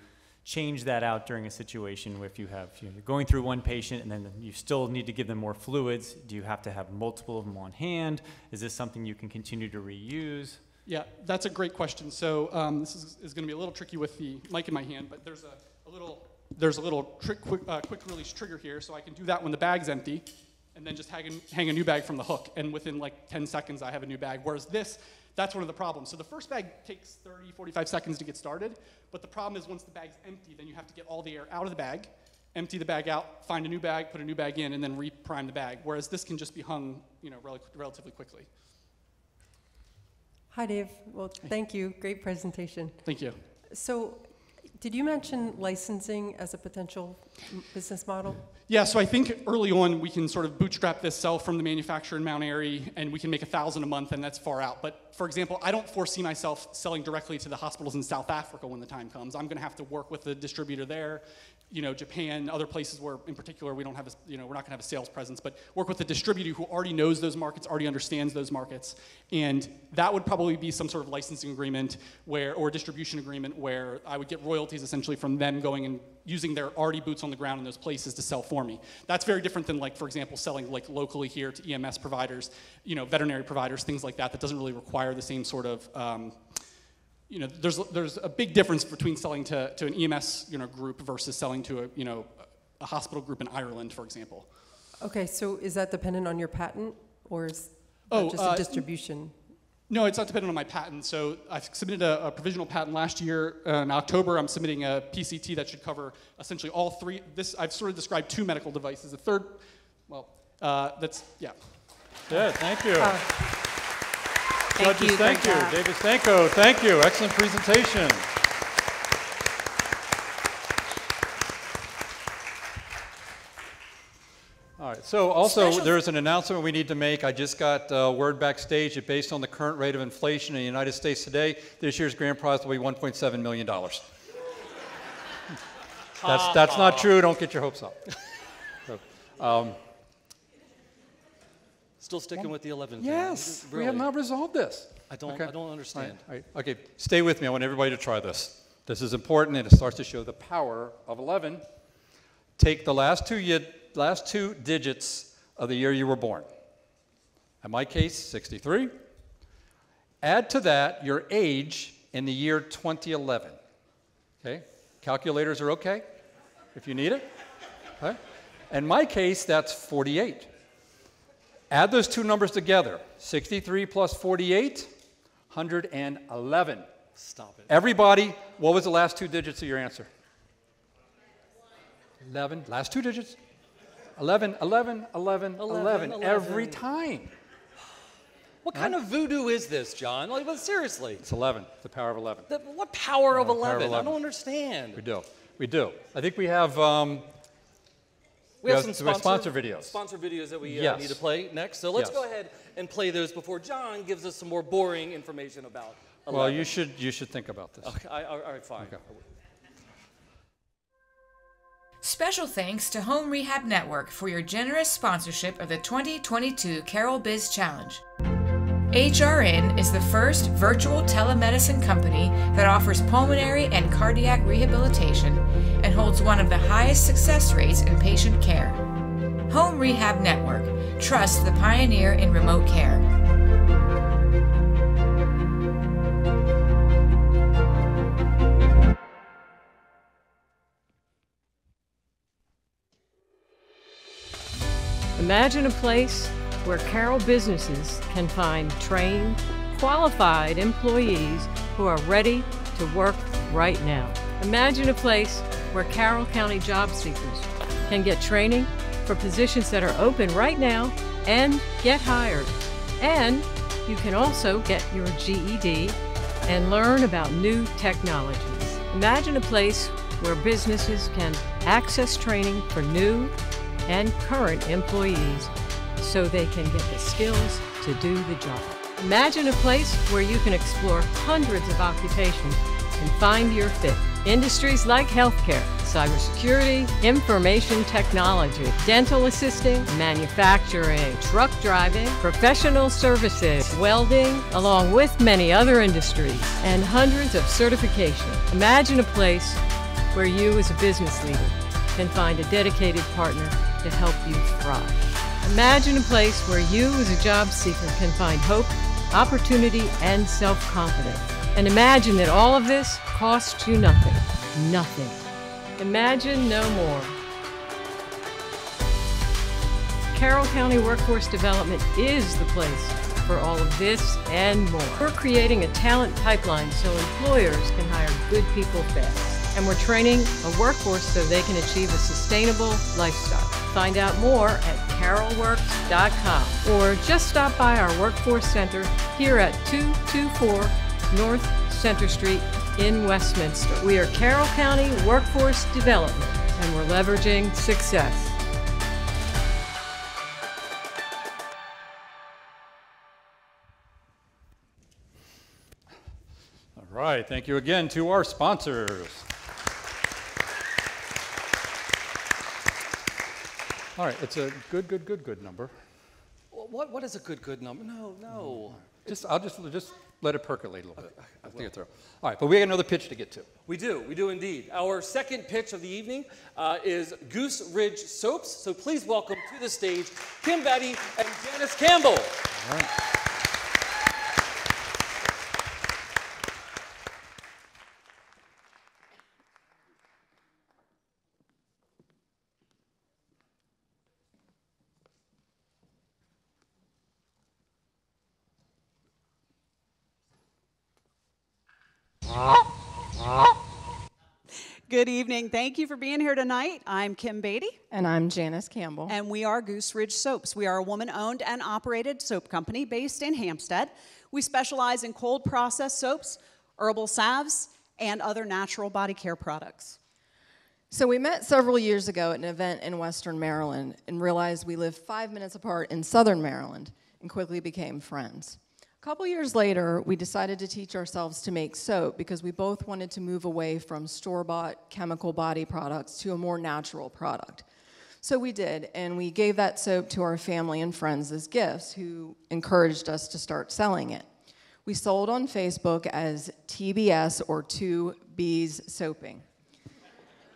change that out during a situation where if you have you're going through one patient and then you still need to give them more fluids. Do you have to have multiple of them on hand? Is this something you can continue to reuse? Yeah, that's a great question. So this is going to be a little tricky with the mic in my hand, but there's a little quick release trigger here, so I can do that when the bag's empty. And then just hang a new bag from the hook, and within like 10 seconds I have a new bag. Whereas that's one of the problems. So the first bag takes 30, 45 seconds to get started, but the problem is once the bag's empty, then you have to get all the air out of the bag, empty the bag out, find a new bag, put a new bag in, and then re-prime the bag. Whereas this can just be hung, relatively quickly. Hi, Dave. Well, thank you. Great presentation. Thank you. So, did you mention licensing as a potential business model? Yeah, so I think early on we can sort of bootstrap this, sell from the manufacturer in Mount Airy, and we can make $1,000 a month, and that's far out. But for example, I don't foresee myself selling directly to the hospitals in South Africa when the time comes. I'm going to have to work with the distributor there, Japan, other places where, in particular, we don't have we're not going to have a sales presence, but work with the distributor who already knows those markets, already understands those markets, and that would probably be some sort of licensing agreement or distribution agreement where I would get royalties essentially from them going and using their already boots on the ground in those places to sell for me. That's very different than, like, for example, selling like locally here to EMS providers, veterinary providers, things like that. That doesn't really require the same sort of there's a big difference between selling to an EMS group versus selling to a hospital group in Ireland, for example. Okay, so is that dependent on your patent, or is that just a distribution? No, it's not dependent on my patent. So I submitted a provisional patent last year. In October, I'm submitting a PCT that should cover essentially all three. I've sort of described 2 medical devices. The third, yeah. Good, thank you. Thank you. Thank you. David Stanko, thank you. Excellent presentation. All right, so also there's an announcement we need to make. I just got word backstage that based on the current rate of inflation in the United States today, this year's grand prize will be $1.7 million. That's not true. Don't get your hopes up. So, still sticking with the 11. Yes, really? We have not resolved this. I don't understand. All right. Okay, stay with me. I want everybody to try this. This is important, and it starts to show the power of 11. Take the last two digits of the year you were born. In my case, 63. Add to that your age in the year 2011. Okay? Calculators are okay if you need it. Okay? In my case, that's 48. Add those two numbers together. 63 plus 48, 111. Stop it. Everybody, what was the last 2 digits of your answer? 11. Last 2 digits? 11, 11, 11, 11. Every time. What kind of voodoo is this, John? Like, seriously. It's 11. The power of 11. What power of 11? Power of 11? I don't understand. We do. I think we have... we have some sponsor videos. Sponsor videos that we need to play next. So let's go ahead and play those before John gives us some more boring information about 11. Well, you should think about this. Okay, all right, fine. Okay. Special thanks to Home Rehab Network for your generous sponsorship of the 2022 Carroll Biz Challenge. HRN is the first virtual telemedicine company that offers pulmonary and cardiac rehabilitation and holds one of the highest success rates in patient care. Home Rehab Network, trust the pioneer in remote care. Imagine a place where Carroll businesses can find trained, qualified employees who are ready to work right now. Imagine a place where Carroll County job seekers can get training for positions that are open right now and get hired. And you can also get your GED and learn about new technologies. Imagine a place where businesses can access training for new and current employees so they can get the skills to do the job. Imagine a place where you can explore hundreds of occupations and find your fit. Industries like healthcare, cybersecurity, information technology, dental assisting, manufacturing, truck driving, professional services, welding, along with many other industries, and hundreds of certifications. Imagine a place where you as a business leader can find a dedicated partner to help you thrive. Imagine a place where you as a job seeker can find hope, opportunity, and self-confidence. And imagine that all of this costs you nothing. Nothing. Imagine no more. Carroll County Workforce Development is the place for all of this and more. We're creating a talent pipeline so employers can hire good people fast. And we're training a workforce so they can achieve a sustainable lifestyle. Find out more at carrollworks.com or just stop by our Workforce Center here at 224 North Center Street in Westminster. We are Carroll County Workforce Development, and we're leveraging success. All right, thank you again to our sponsors. All right, it's a good number. What is a good number? No. I'll just let it percolate a little bit. I think it's through. All right, but we got another pitch to get to. We do indeed. Our second pitch of the evening is Goose Ridge Soaps. So please welcome to the stage Kim Betty and Janice Campbell. All right. Good evening. Thank you for being here tonight. I'm Kim Beatty. And I'm Janice Campbell. And we are Goose Ridge Soaps. We are a woman-owned and operated soap company based in Hampstead. We specialize in cold processed soaps, herbal salves, and other natural body care products. So we met several years ago at an event in Western Maryland and realized we lived 5 minutes apart in Southern Maryland and quickly became friends. A couple years later, we decided to teach ourselves to make soap because we both wanted to move away from store-bought chemical body products to a more natural product. So we did, and we gave that soap to our family and friends as gifts who encouraged us to start selling it. We sold on Facebook as TBS, or 2Bs Soaping.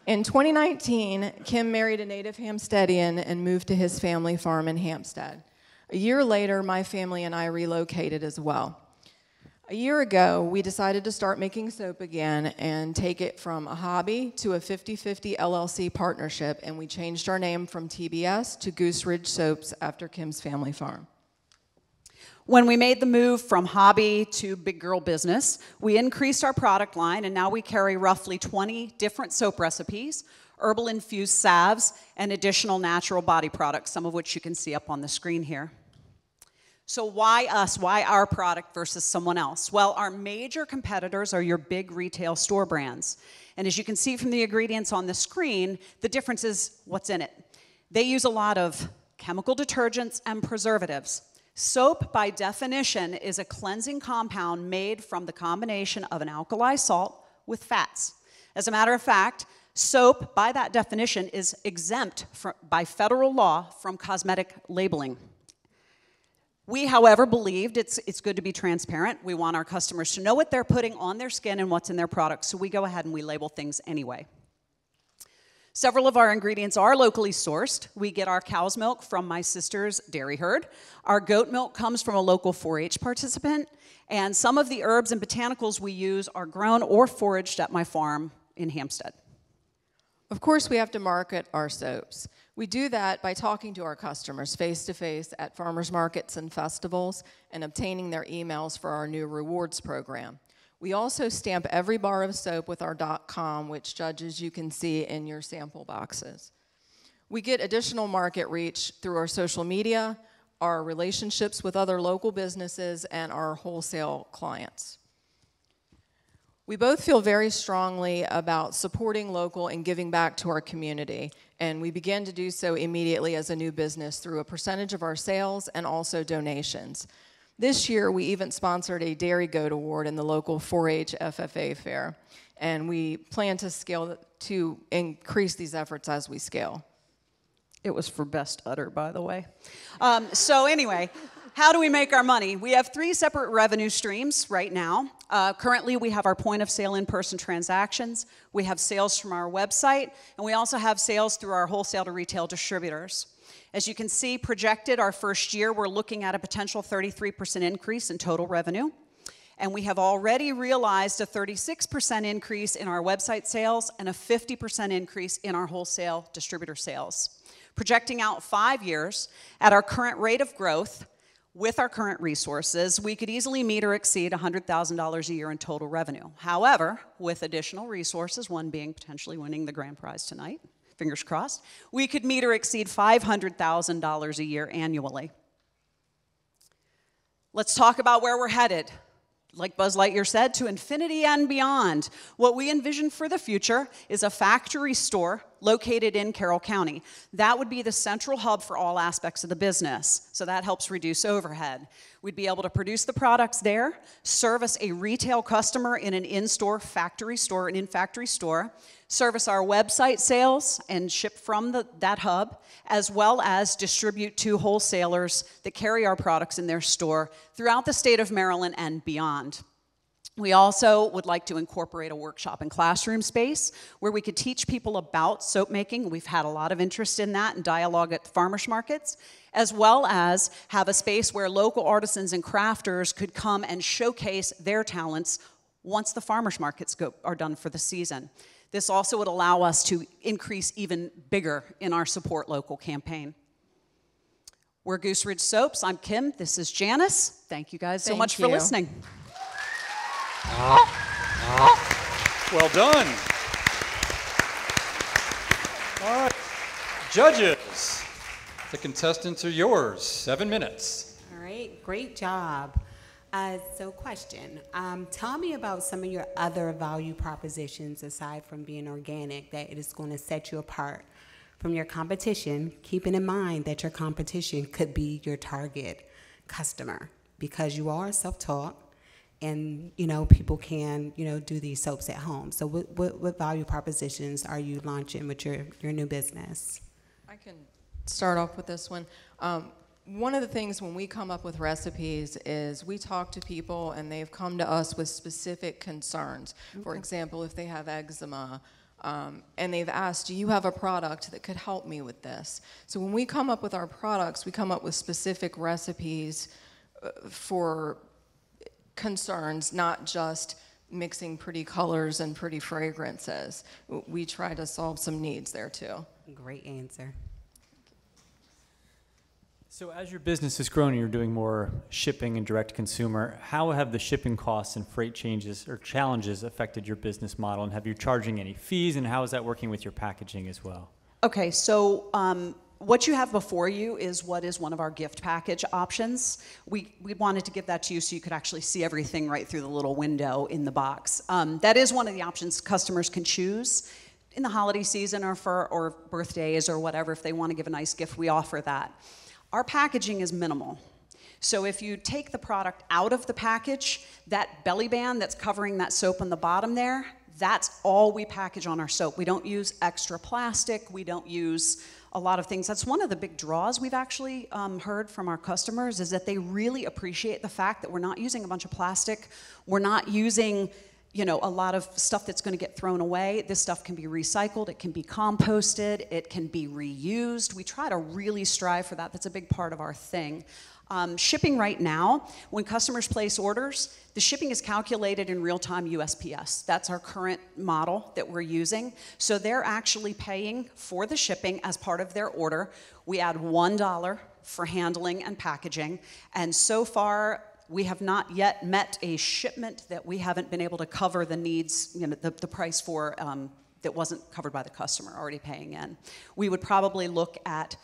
In 2019, Kim married a native Hampsteadian and moved to his family farm in Hampstead. A year later, my family and I relocated as well. A year ago, we decided to start making soap again and take it from a hobby to a 50-50 LLC partnership, and we changed our name from TBS to Goose Ridge Soaps after Kim's family farm. When we made the move from hobby to big girl business, we increased our product line, and now we carry roughly 20 different soap recipes, herbal-infused salves, and additional natural body products, some of which you can see up on the screen here. So why us? Why our product versus someone else? Well, our major competitors are your big retail store brands. And as you can see from the ingredients on the screen, the difference is what's in it. They use a lot of chemical detergents and preservatives. Soap, by definition, is a cleansing compound made from the combination of an alkali salt with fats. As a matter of fact, Soap, by that definition, is exempt by federal law from cosmetic labeling. We, however, believed it's good to be transparent. We want our customers to know what they're putting on their skin and what's in their products, so we go ahead and we label things anyway. Several of our ingredients are locally sourced. We get our cow's milk from my sister's dairy herd. Our goat milk comes from a local 4-H participant. And some of the herbs and botanicals we use are grown or foraged at my farm in Hampstead. Of course, we have to market our soaps. We do that by talking to our customers face-to-face at farmers markets and festivals and obtaining their emails for our new rewards program. We also stamp every bar of soap with our .com, which, judges, you can see in your sample boxes. We get additional market reach through our social media, our relationships with other local businesses, and our wholesale clients. We both feel very strongly about supporting local and giving back to our community, and we began to do so immediately as a new business through a percentage of our sales and also donations. This year, we even sponsored a Dairy Goat Award in the local 4-H FFA fair, and we plan to increase these efforts as we scale. It was for best udder, by the way. So anyway, how do we make our money? We have 3 separate revenue streams right now. Currently, we have our point of sale in-person transactions. We have sales from our website, and we also have sales through our wholesale to retail distributors. As you can see, projected our first year, we're looking at a potential 33% increase in total revenue. And we have already realized a 36% increase in our website sales and a 50% increase in our wholesale distributor sales. Projecting out 5 years, at our current rate of growth, with our current resources, we could easily meet or exceed $100,000 a year in total revenue. However, with additional resources, one being potentially winning the grand prize tonight, fingers crossed, we could meet or exceed $500,000 a year annually. Let's talk about where we're headed. Like Buzz Lightyear said, to infinity and beyond. What we envision for the future is a factory store located in Carroll County. That would be the central hub for all aspects of the business, so that helps reduce overhead. We'd be able to produce the products there, service a retail customer in an in-store factory store, an in-factory store, service our website sales and ship from that hub, as well as distribute to wholesalers that carry our products in their store throughout the state of Maryland and beyond. We also would like to incorporate a workshop and classroom space where we could teach people about soap making. We've had a lot of interest in that and dialogue at farmers markets, as well as have a space where local artisans and crafters could come and showcase their talents once the farmers markets are done for the season. This also would allow us to increase even bigger in our Support Local campaign. We're Goose Ridge Soaps. I'm Kim. This is Janice. Thank you guys so much for listening. Well done. All right. Judges, the contestants are yours. 7 minutes. All right, great job. So question, tell me about some of your other value propositions aside from being organic that it is going to set you apart from your competition, keeping in mind that your competition could be your target customer because you are self-taught and, you know, people can, you know, do these soaps at home. So what value propositions are you launching with your new business? I can start off with this one. One of the things when we come up with recipes is we talk to people and they've come to us with specific concerns. Okay. For example, if they have eczema and they've asked, do you have a product that could help me with this? So when we come up with our products, we come up with specific recipes for concerns, not just mixing pretty colors and pretty fragrances. We try to solve some needs there too. Great answer. So as your business has grown and you're doing more shipping and direct consumer, how have the shipping costs and freight changes or challenges affected your business model? And have you charging any fees? And how is that working with your packaging as well? Okay, so what you have before you is what is one of our gift package options. We wanted to give that to you so you could actually see everything right through the little window in the box. That is one of the options customers can choose in the holiday season or birthdays or whatever. If they want to give a nice gift, we offer that. Our packaging is minimal. So if you take the product out of the package, that belly band that's covering that soap on the bottom there, that's all we package on our soap. We don't use extra plastic. We don't use a lot of things. That's one of the big draws we've actually heard from our customers, is that they really appreciate the fact that we're not using a bunch of plastic. We're not using, you know, a lot of stuff that's going to get thrown away. This stuff can be recycled. It can be composted. It can be reused. We try to really strive for that. That's a big part of our thing. Shipping right now, when customers place orders, the shipping is calculated in real-time USPS. That's our current model that we're using. So they're actually paying for the shipping as part of their order. We add $1 for handling and packaging. And so far, we have not yet met a shipment that we haven't been able to cover the needs, you know, the price for that wasn't covered by the customer already paying in. We would probably look at,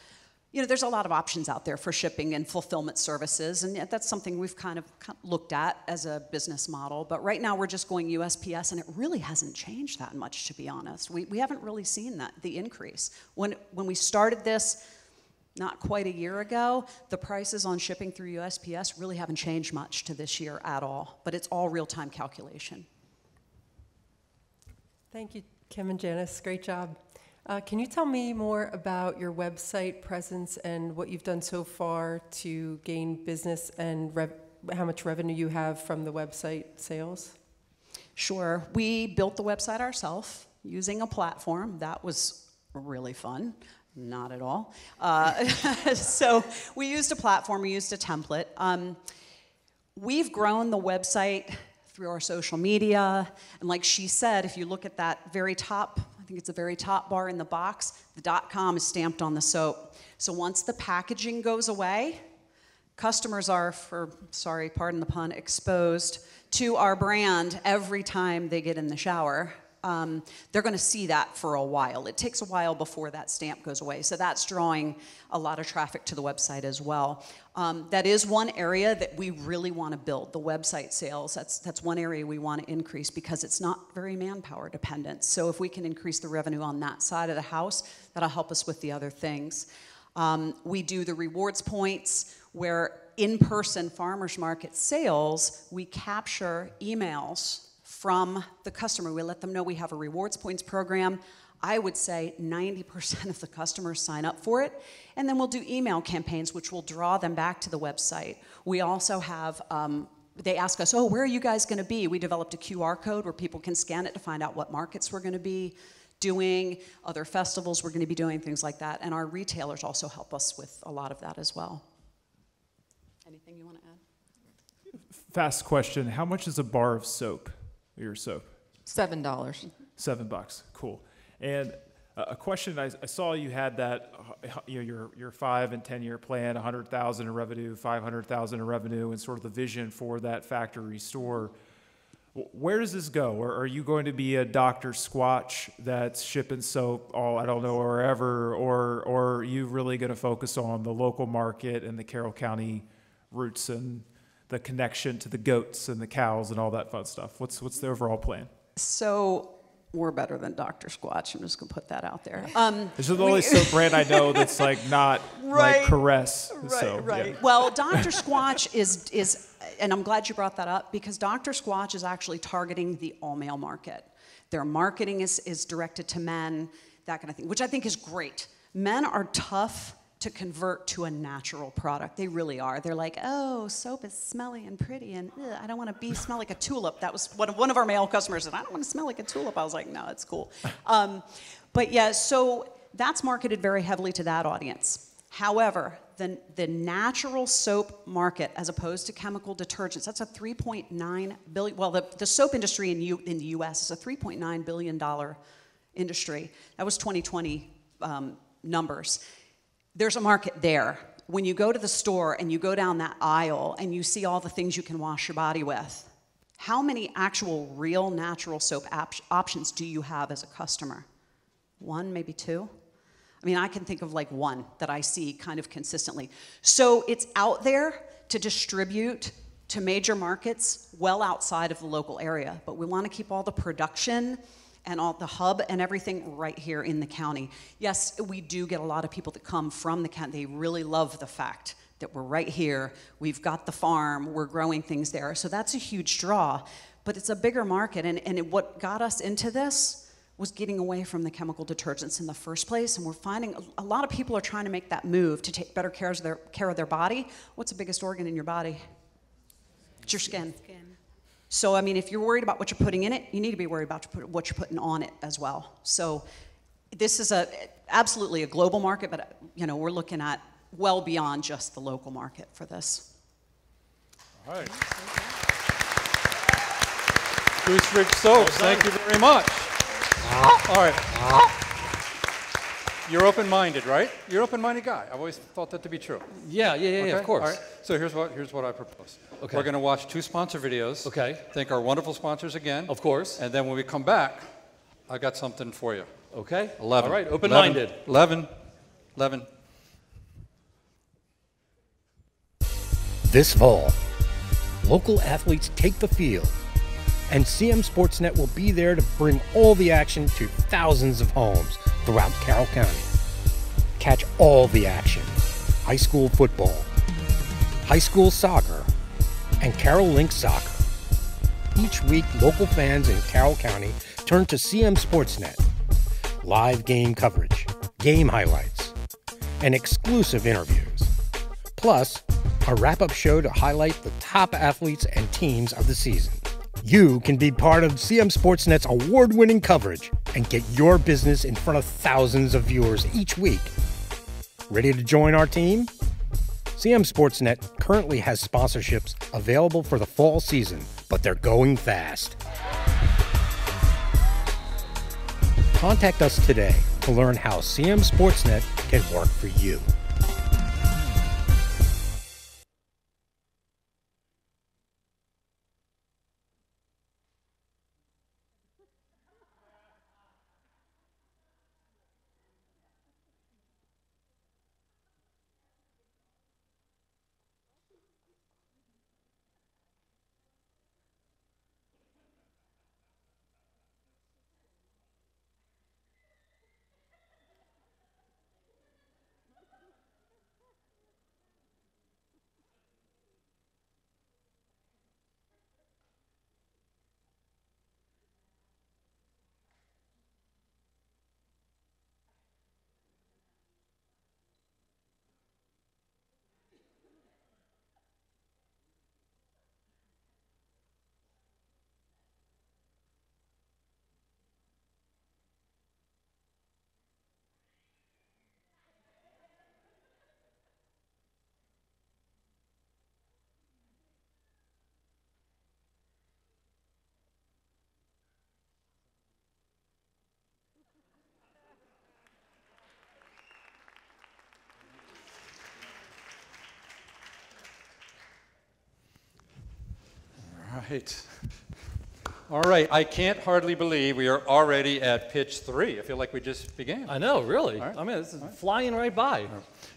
you know, there's a lot of options out there for shipping and fulfillment services, and that's something we've kind of looked at as a business model. But right now we're just going USPS, and it really hasn't changed that much, to be honest. We haven't really seen the increase. When we started this, not quite a year ago, the prices on shipping through USPS really haven't changed much to this year at all, but it's all real-time calculation. Thank you, Kim and Janice. Great job. Can you tell me more about your website presence and what you've done so far to gain business and how much revenue you have from the website sales? Sure. We built the website ourselves using a platform. That was really fun. Not at all. So we used a platform, we used a template. We've grown the website through our social media, and like she said, if you look at that very top, I think it's the very top bar in the box, the .com is stamped on the soap. So once the packaging goes away, customers are, sorry, pardon the pun, exposed to our brand every time they get in the shower. They're going to see that for a while. It takes a while before that stamp goes away. So that's drawing a lot of traffic to the website as well. That is one area that we really want to build, the website sales. That's one area we want to increase because it's not very manpower dependent. So if we can increase the revenue on that side of the house, that'll help us with the other things. We do the rewards points where in-person farmers market sales, we capture emails from the customer. We let them know we have a rewards points program. I would say 90% of the customers sign up for it. And then we'll do email campaigns, which will draw them back to the website. We also have, they ask us, oh, where are you guys going to be? We developed a QR code where people can scan it to find out what markets we're going to be doing, other festivals we're going to be doing, things like that. And our retailers also help us with a lot of that as well. Anything you want to add? Fast question. How much is a bar of soap? Your soap? $7. $7, cool. And a question, I saw you had that, your 5 and 10 year plan, 100,000 in revenue, 500,000 in revenue, and sort of the vision for that factory store. Where does this go? Or are you going to be a Dr. Squatch that's shipping soap all, I don't know, wherever, or are you really going to focus on the local market and the Carroll County roots and the connection to the goats and the cows and all that fun stuff? What's the overall plan? So we're better than Dr. Squatch. I'm just gonna put that out there. This is the only soap brand I know that's like not right, like Caress. Right, so, right. Yeah. Well, Dr. Squatch is, and I'm glad you brought that up because Dr. Squatch is actually targeting the all-male market. Their marketing is directed to men, that kind of thing, which I think is great. Men are tough to convert to a natural product. They really are. They're like, oh, soap is smelly and pretty, and I don't want to smell like a tulip. That was what one of our male customers said. I don't want to smell like a tulip. I was like, no, it's cool. But yeah, so that's marketed very heavily to that audience. However, the natural soap market, as opposed to chemical detergents, that's a $3.9 billion. Well, the soap industry in the U.S. is a $3.9 billion industry. That was 2020 numbers. There's a market there. When you go to the store and you go down that aisle and you see all the things you can wash your body with, how many actual real natural soap options do you have as a customer? One, maybe two? I mean, I can think of like one that I see kind of consistently. So it's out there to distribute to major markets well outside of the local area, but we want to keep all the production and all the hub and everything right here in the county. Yes, we do get a lot of people that come from the county. They really love the fact that we're right here, we've got the farm, we're growing things there. So that's a huge draw, but it's a bigger market. And what got us into this was getting away from the chemical detergents in the first place. And we're finding a lot of people are trying to make that move to take better care of their body. What's the biggest organ in your body? It's your skin. So, I mean, if you're worried about what you're putting in it, you need to be worried about what you're putting on it as well. So this is absolutely a global market, but we're looking at well beyond just the local market for this. All right. Goose Ridge Soaps, thank you very much. All right. You're open-minded, right? You're an open-minded guy. I've always thought that to be true. Yeah, of course. All right. So here's what I propose. Okay. We're going to watch 2 sponsor videos. Okay. Thank our wonderful sponsors again. Of course. And then when we come back, I got something for you. Okay. 11. All right, open-minded. 11. This fall, local athletes take the field, and CM Sportsnet will be there to bring all the action to thousands of homes throughout Carroll County. Catch all the action: high school football, high school soccer, and Carroll Link soccer. Each week, local fans in Carroll County turn to CM Sportsnet. Live game coverage, game highlights, and exclusive interviews. Plus, a wrap-up show to highlight the top athletes and teams of the season. You can be part of CM Sportsnet's award-winning coverage and get your business in front of thousands of viewers each week. Ready to join our team? CM Sportsnet currently has sponsorships available for the fall season, but they're going fast. Contact us today to learn how CM Sportsnet can work for you. All right, I can't hardly believe we are already at pitch 3. I feel like we just began. I know, really. Right. I mean, this is flying right by.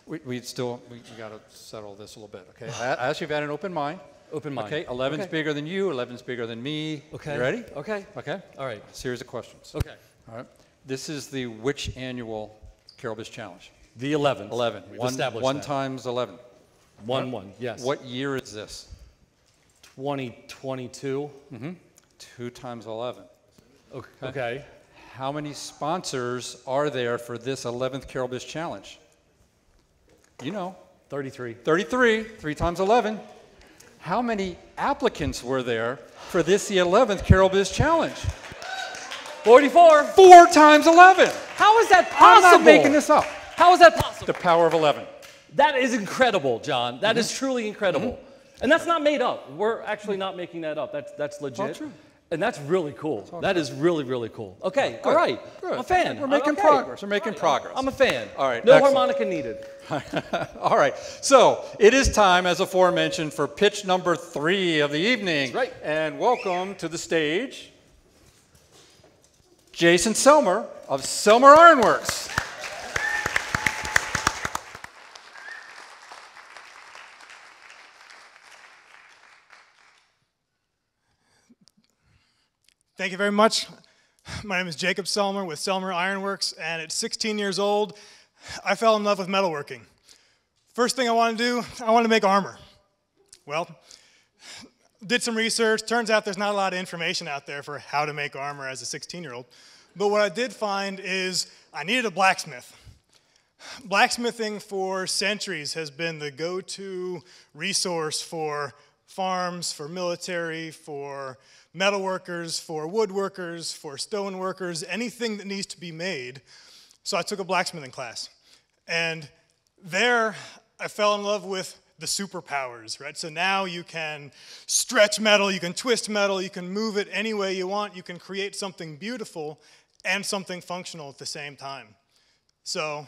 We got to settle this a little bit, okay? I asked you if you had an open mind. Open mind. Okay, 11's bigger than you, 11's bigger than me. Okay. You ready? Okay. Okay. All right. A series of questions. Okay. All right. This is the which annual Carroll Biz Challenge? The 11th. 11. We've established one that. times 11. 1, yes. What year is this? 2022. 2 times 11. Okay. How many sponsors are there for this 11th Carroll Biz Challenge? You know. 33. 33, 3 times 11. How many applicants were there for this, the 11th Carroll Biz Challenge? 44. 4 times 11. How is that possible? I'm not making this up. How is that possible? The power of 11. That is incredible, John. That is truly incredible. And that's not made up. We're actually not making that up. That's legit. All true. And that's really cool. That is really, really cool. Okay, Good. all right. Good. I'm a fan. We're making progress. We're making progress. I'm a fan. All right. No excellent. harmonica needed. All right. So it is time, as aforementioned, for pitch number 3 of the evening. That's right. And welcome to the stage, Jason Selmer of Selmer Ironworks. Thank you very much. My name is Jacob Selmer with Selmer Ironworks, and at 16 years old, I fell in love with metalworking. First thing I want to do, I want to make armor. Well, did some research. Turns out there's not a lot of information out there for how to make armor as a 16-year-old. But what I did find is I needed a blacksmith. Blacksmithing for centuries has been the go-to resource for farms, for military, for metalworkers, for woodworkers, for stoneworkers, anything that needs to be made. So I took a blacksmithing class. And there I fell in love with the superpowers, right? So now you can stretch metal, you can twist metal, you can move it any way you want, you can create something beautiful and something functional at the same time. So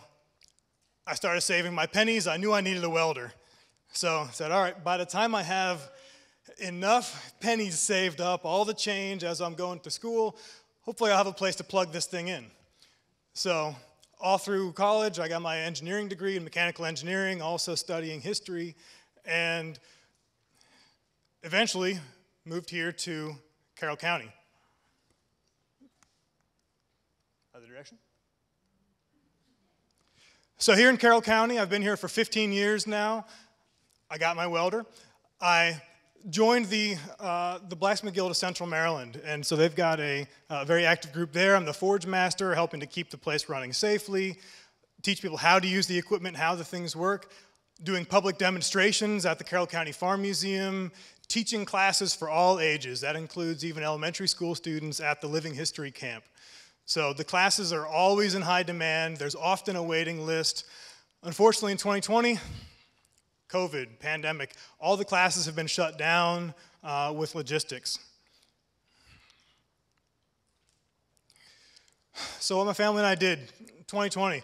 I started saving my pennies. I knew I needed a welder. So I said, all right, by the time I have enough pennies saved up, all the change as I'm going to school, hopefully I'll have a place to plug this thing in. So all through college, I got my engineering degree in mechanical engineering, also studying history, and eventually moved here to Carroll County. Other direction? So here in Carroll County, I've been here for 15 years now. I got my welder. I joined the Blacksmith Guild of Central Maryland, and so they've got a very active group there. I'm the forge master, helping to keep the place running safely, teach people how to use the equipment, how the things work, doing public demonstrations at the Carroll County Farm Museum, teaching classes for all ages. That includes even elementary school students at the Living History Camp. So the classes are always in high demand. There's often a waiting list. Unfortunately, in 2020, COVID, pandemic, all the classes have been shut down with logistics. So what my family and I did in 2020,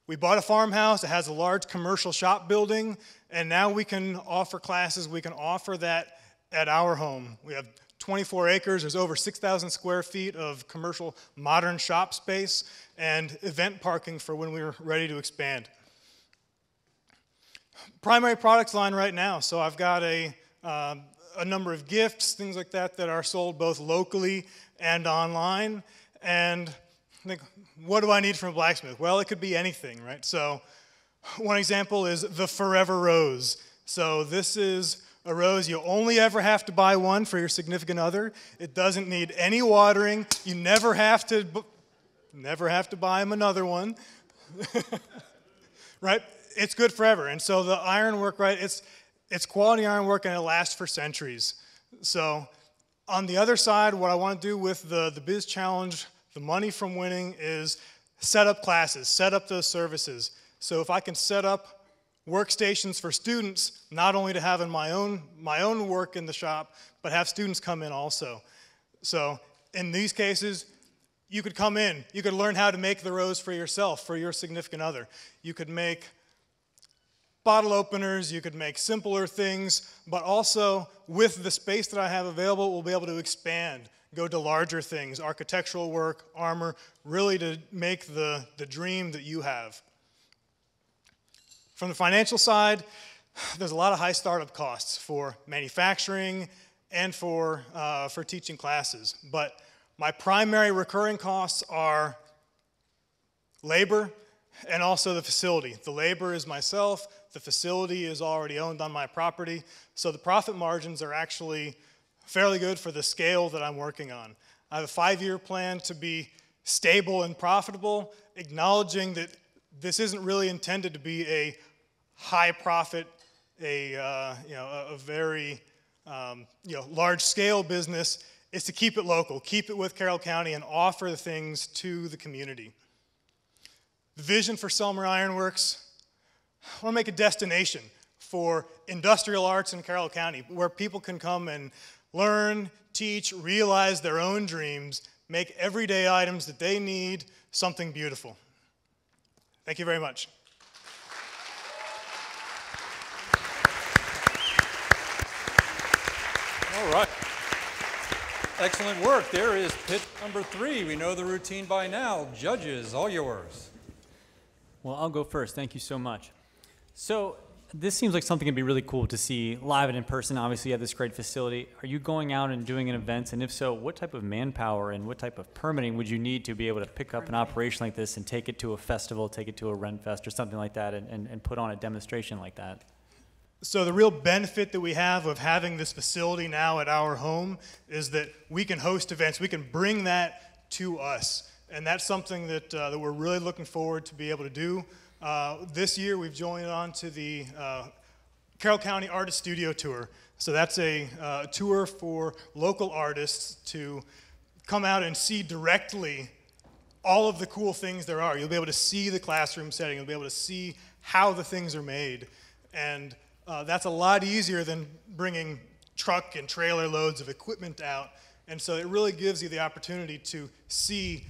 we bought a farmhouse. It has a large commercial shop building, and now we can offer classes. We can offer that at our home. We have 24 acres. There's over 6,000 square feet of commercial modern shop space and event parking for when we're ready to expand. Primary products line right now. So I've got a number of gifts, things like that, that are sold both locally and online. And I think, what do I need from a blacksmith? Well, it could be anything, right? So one example is the Forever Rose. So this is a rose. You only ever have to buy one for your significant other. It doesn't need any watering. You never have to buy them another one, right? It's good forever. And so the ironwork, right, it's quality ironwork and it lasts for centuries. So on the other side, what I want to do with the Biz Challenge, the money from winning, is set up classes, set up those services. So if I can set up workstations for students, not only to have in my own work in the shop, but have students come in also. So in these cases, you could come in, you could learn how to make the rose for yourself, for your significant other. You could make bottle openers, you could make simpler things, but also with the space that I have available, we'll be able to expand, go to larger things, architectural work, armor, really to make the dream that you have. From the financial side, there's a lot of high startup costs for manufacturing and for teaching classes. But my primary recurring costs are labor and also the facility. The labor is myself. The facility is already owned on my property. So the profit margins are actually fairly good for the scale that I'm working on. I have a 5-year plan to be stable and profitable, acknowledging that this isn't really intended to be a high profit, a very large scale business. Is to keep it local, keep it with Carroll County, and offer the things to the community. The vision for Selmer Ironworks, I want to make a destination for industrial arts in Carroll County, where people can come and learn, teach, realize their own dreams, make everyday items that they need something beautiful. Thank you very much. All right. Excellent work. There is pit number 3. We know the routine by now. Judges, all yours. Well, I'll go first. Thank you so much. So this seems like something that'd be really cool to see live and in person. Obviously, you have this great facility. Are you going out and doing an events? And if so, what type of manpower and what type of permitting would you need to be able to pick up an operation like this and take it to a festival, take it to a Ren Fest or something like that, and put on a demonstration like that? So the real benefit that we have of having this facility now at our home is that we can host events. We can bring that to us. And that's something that, that we're really looking forward to be able to do. This year, we've joined on to the Carroll County Artist Studio Tour. So that's a tour for local artists to come out and see directly all of the cool things there are. You'll be able to see the classroom setting. You'll be able to see how the things are made. And that's a lot easier than bringing truck and trailer loads of equipment out. And so it really gives you the opportunity to see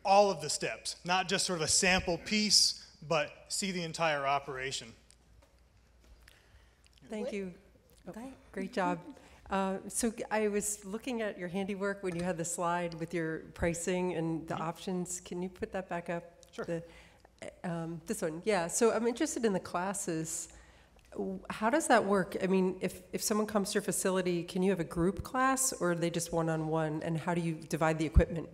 all of the steps, not just sort of a sample piece, but see the entire operation. Thank you. Okay. Great job. So I was looking at your handiwork when you had the slide with your pricing and the options. Can you put that back up? Sure. This one, yeah. So I'm interested in the classes. How does that work? I mean, if someone comes to your facility, can you have a group class, or are they just one-on-one, and how do you divide the equipment?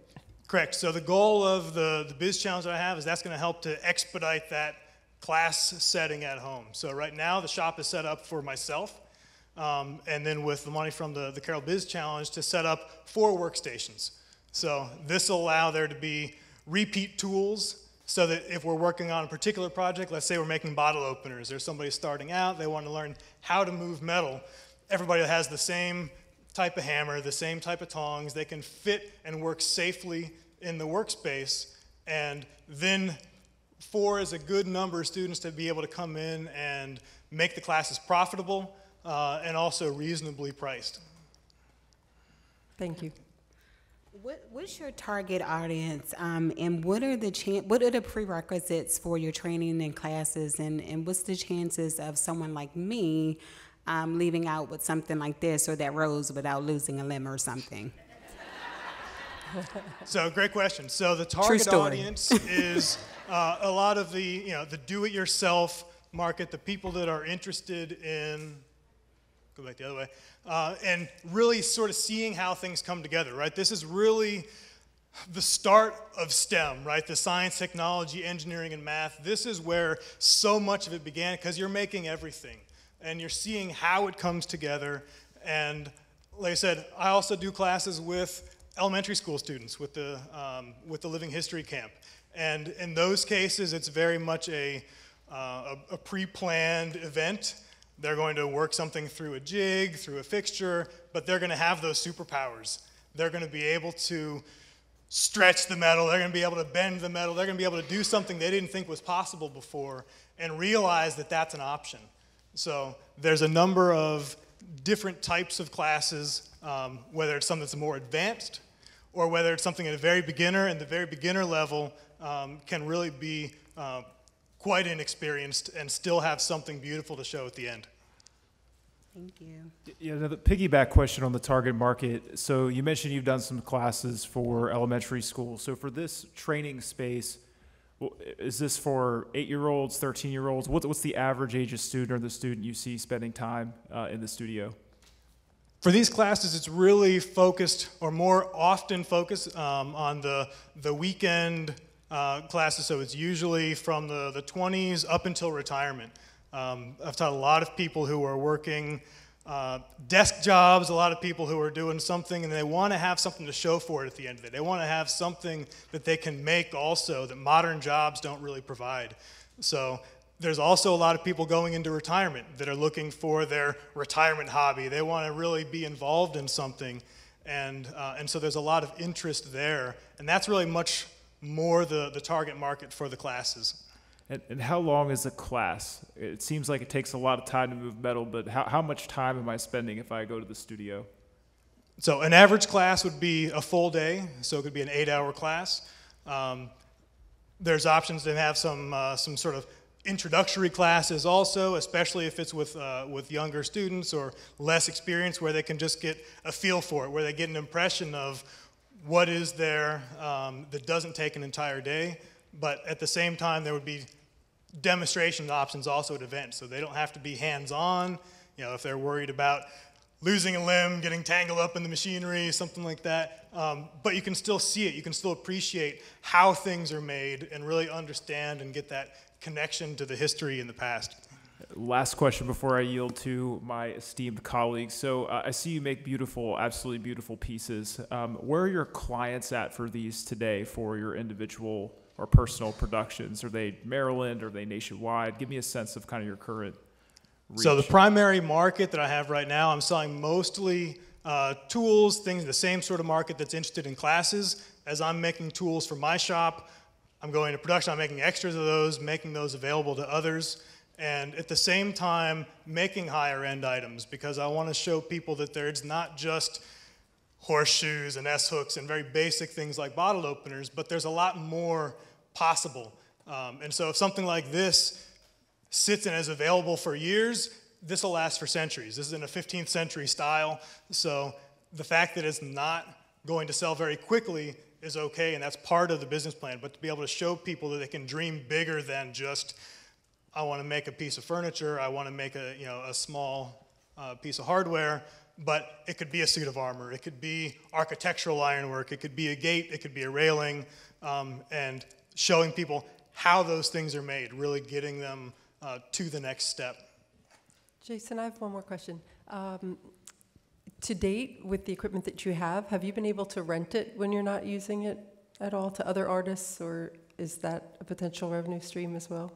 Correct. So the goal of the Biz Challenge that I have is that's going to help to expedite that class setting at home. So right now the shop is set up for myself, and then with the money from the Carroll Biz Challenge to set up 4 workstations. So this will allow there to be repeat tools so that if we're working on a particular project, let's say we're making bottle openers, there's somebody starting out, they want to learn how to move metal. Everybody has the same type of hammer, the same type of tongs. They can fit and work safely in the workspace. And then 4 is a good number of students to be able to come in and make the classes profitable and also reasonably priced. Thank you. What's your target audience, and what are the prerequisites for your training and classes, and what's the chances of someone like me leaving out with something like this or that rose without losing a limb or something? So great question. So the target audience is a lot of the do-it-yourself market, the people that are interested in, go back the other way, and really sort of seeing how things come together, right? This is really the start of STEM, right? The science, technology, engineering, and math. This is where so much of it began, because you're making everything. And you're seeing how it comes together. And like I said, I also do classes with elementary school students with the Living History Camp. And in those cases, it's very much a pre-planned event. They're going to work something through a jig, through a fixture, but they're going to have those superpowers. They're going to be able to stretch the metal. They're going to be able to bend the metal. They're going to be able to do something they didn't think was possible before and realize that that's an option. So there's a number of different types of classes, whether it's something that's more advanced or whether it's something at a very beginner, and the very beginner level can really be quite inexperienced and still have something beautiful to show at the end. Thank you. Yeah, the piggyback question on the target market. So you mentioned you've done some classes for elementary school. So for this training space, is this for 8-year-olds, 13-year-olds? What's the average age of student or the student you see spending time in the studio? For these classes, it's really focused, or more often focused, on the weekend classes. So it's usually from the 20s up until retirement. I've taught a lot of people who are working desk jobs, a lot of people who are doing something and they want to have something to show for it at the end of it. They want to have something that they can make also that modern jobs don't really provide. So there's also a lot of people going into retirement that are looking for their retirement hobby. They want to really be involved in something, and so there's a lot of interest there, and that's really much more the target market for the classes. And how long is a class? It seems like it takes a lot of time to move metal, but how much time am I spending if I go to the studio? So an average class would be a full day, so it could be an 8-hour class. There's options to have some sort of introductory classes also, especially if it's with younger students or less experience, where they can just get a feel for it, where they get an impression of what is there that doesn't take an entire day. But at the same time, there would be demonstration options also at events, so they don't have to be hands-on. You know, if they're worried about losing a limb, getting tangled up in the machinery, something like that. But you can still see it. You can still appreciate how things are made and really understand and get that connection to the history in the past. Last question before I yield to my esteemed colleagues. So I see you make beautiful, absolutely beautiful pieces. Where are your clients at for these today for your individual or personal productions? Are they Maryland? Are they nationwide? Give me a sense of kind of your current reach. So the primary market that I have right now, I'm selling mostly tools, things, the same sort of market that's interested in classes. As I'm making tools for my shop, I'm going to production, I'm making extras of those, making those available to others, and at the same time making higher end items, because I want to show people that there's not just horseshoes and S-hooks and very basic things like bottle openers, but there's a lot more possible. And so if something like this sits and is available for years, this will last for centuries. This is in a 15th century style, so the fact that it's not going to sell very quickly is okay, and that's part of the business plan. But to be able to show people that they can dream bigger than just, I want to make a piece of furniture, I want to make a, you know, a small piece of hardware, but it could be a suit of armor, it could be architectural ironwork, it could be a gate, it could be a railing, and showing people how those things are made, really getting them to the next step. Jason, I have one more question. To date, with the equipment that you have you been able to rent it when you're not using it at all to other artists, or is that a potential revenue stream as well?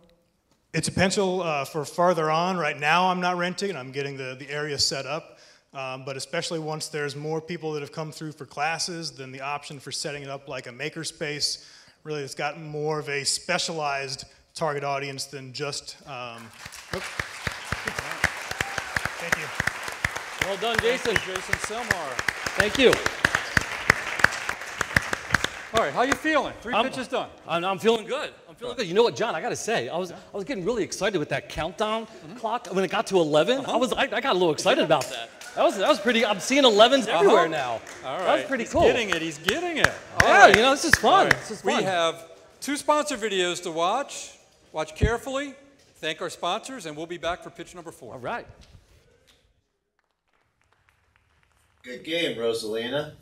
It's a potential for farther on. Right now I'm not renting, I'm getting the area set up, but especially once there's more people that have come through for classes, then the option for setting it up like a makerspace, really it's gotten more of a specialized target audience than just... Thank you. Well done, Jason. Jason Selmar. Thank you. All right, how you feeling? Three pitches done. I'm feeling good. I'm feeling good. You know what, John? I got to say, I was getting really excited with that countdown clock. When it got to 11, I got a little excited about that. That was pretty. I'm seeing 11s everywhere now. All right. That was pretty cool. He's getting it. He's getting it. Yeah, you know, this is fun. Right. This is fun. We have 2 sponsor videos to watch. Watch carefully. Thank our sponsors, and we'll be back for pitch number 4. All right. Good game, Rosalina.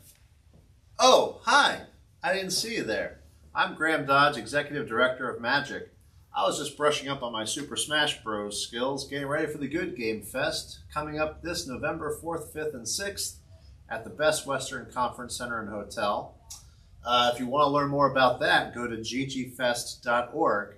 Oh, hi. I didn't see you there. I'm Graham Dodge, Executive Director of Magic. I was just brushing up on my Super Smash Bros. Skills, getting ready for the Good Game Fest, coming up this November 4th, 5th, and 6th at the Best Western Conference Center and Hotel. If you want to learn more about that, go to ggfest.org.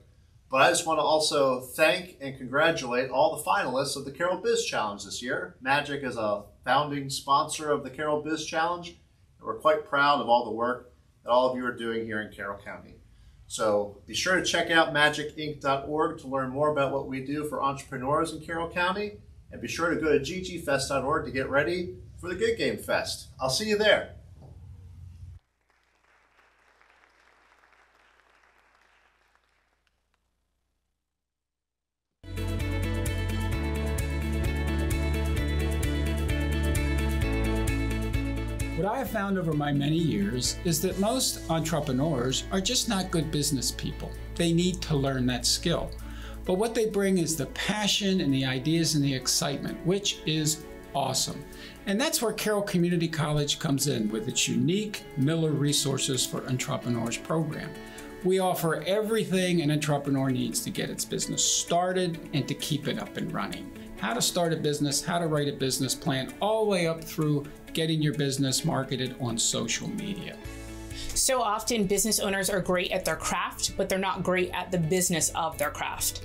But I just want to also thank and congratulate all the finalists of the Carroll Biz Challenge this year. Magic is a founding sponsor of the Carroll Biz Challenge, and we're quite proud of all the work that all of you are doing here in Carroll County. So be sure to check out magicinc.org to learn more about what we do for entrepreneurs in Carroll County, and be sure to go to ggfest.org to get ready for the Good Game Fest. I'll see you there. What I have found over my many years is that most entrepreneurs are just not good business people. They need to learn that skill. But what they bring is the passion and the ideas and the excitement, which is awesome. And that's where Carroll Community College comes in with its unique Miller Resources for Entrepreneurs program. We offer everything an entrepreneur needs to get its business started and to keep it up and running. How to start a business, how to write a business plan, all the way up through getting your business marketed on social media. So often business owners are great at their craft, but they're not great at the business of their craft.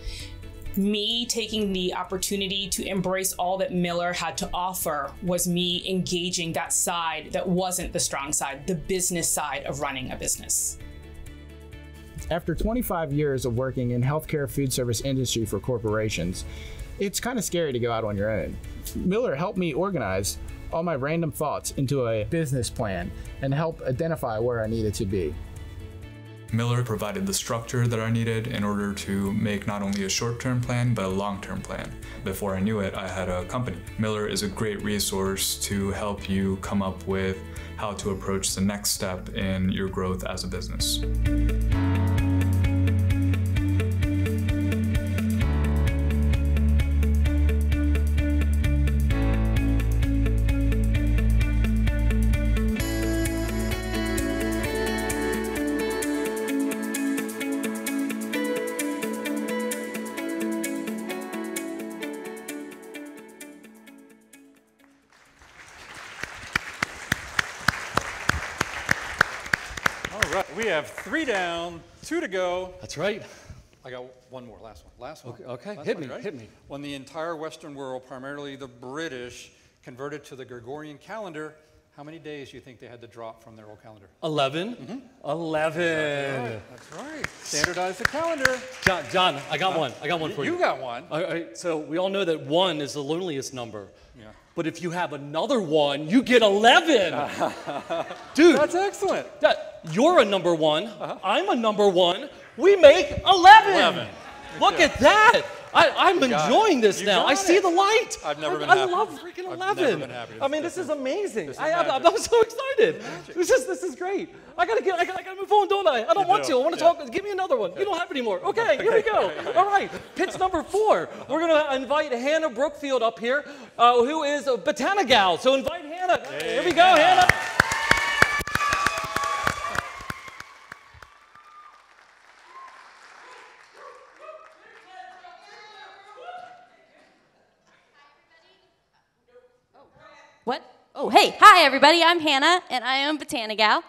Me taking the opportunity to embrace all that Miller had to offer was me engaging that side that wasn't the strong side, the business side of running a business. After 25 years of working in healthcare food service industry for corporations, it's kind of scary to go out on your own. Miller helped me organize all my random thoughts into a business plan and help identify where I needed to be. Miller provided the structure that I needed in order to make not only a short-term plan, but a long-term plan. Before I knew it, I had a company. Miller is a great resource to help you come up with how to approach the next step in your growth as a business. right, we have 3 down, 2 to go. That's right. I got one more, last one. Okay, Last hit one, me, right? hit me. When the entire Western world, primarily the British, converted to the Gregorian calendar, how many days do you think they had to drop from their old calendar? 11. 11. That's right. Standardize the calendar. John, I got one. I got one for you. You got one. All right, so we all know that 1 is the loneliest number. Yeah. But if you have another 1, you get 11. Dude. That's excellent. You're a number 1. I'm a number 1. We make 11. Look at that. I'm enjoying this now. I see the light. I've never been happy. I love freaking 11. I've never been happy. I mean, this is amazing. This is I'm so excited. This is great. I gotta move on, don't I? I don't want to. I want to talk. Give me another one. You don't have any more. Okay, here we go. All right, pitch number 4. We're gonna invite Hannah Brookfield up here, who is a Botanigal. So invite Hannah. Here we go, Hannah. What? Oh, hey, hi everybody, I'm Hannah, and I own Botanigal.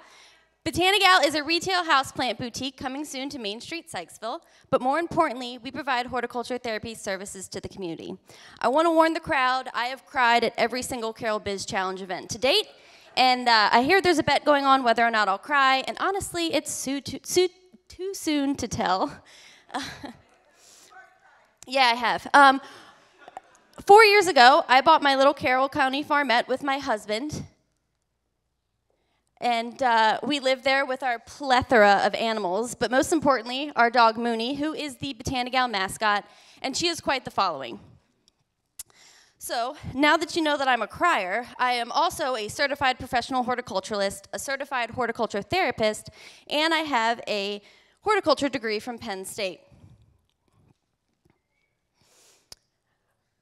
Botanigal is a retail houseplant boutique coming soon to Main Street, Sykesville, but more importantly, we provide horticulture therapy services to the community. I want to warn the crowd, I have cried at every single Carroll Biz Challenge event to date, and I hear there's a bet going on whether or not I'll cry, and honestly, it's too soon to tell. Yeah, I have. 4 years ago, I bought my little Carroll County farmette with my husband, and we lived there with our plethora of animals, but most importantly, our dog Mooney, who is the Botanigal mascot, and she is quite the following. So, now that you know that I'm a crier, I am also a certified professional horticulturalist, a certified horticulture therapist, and I have a horticulture degree from Penn State.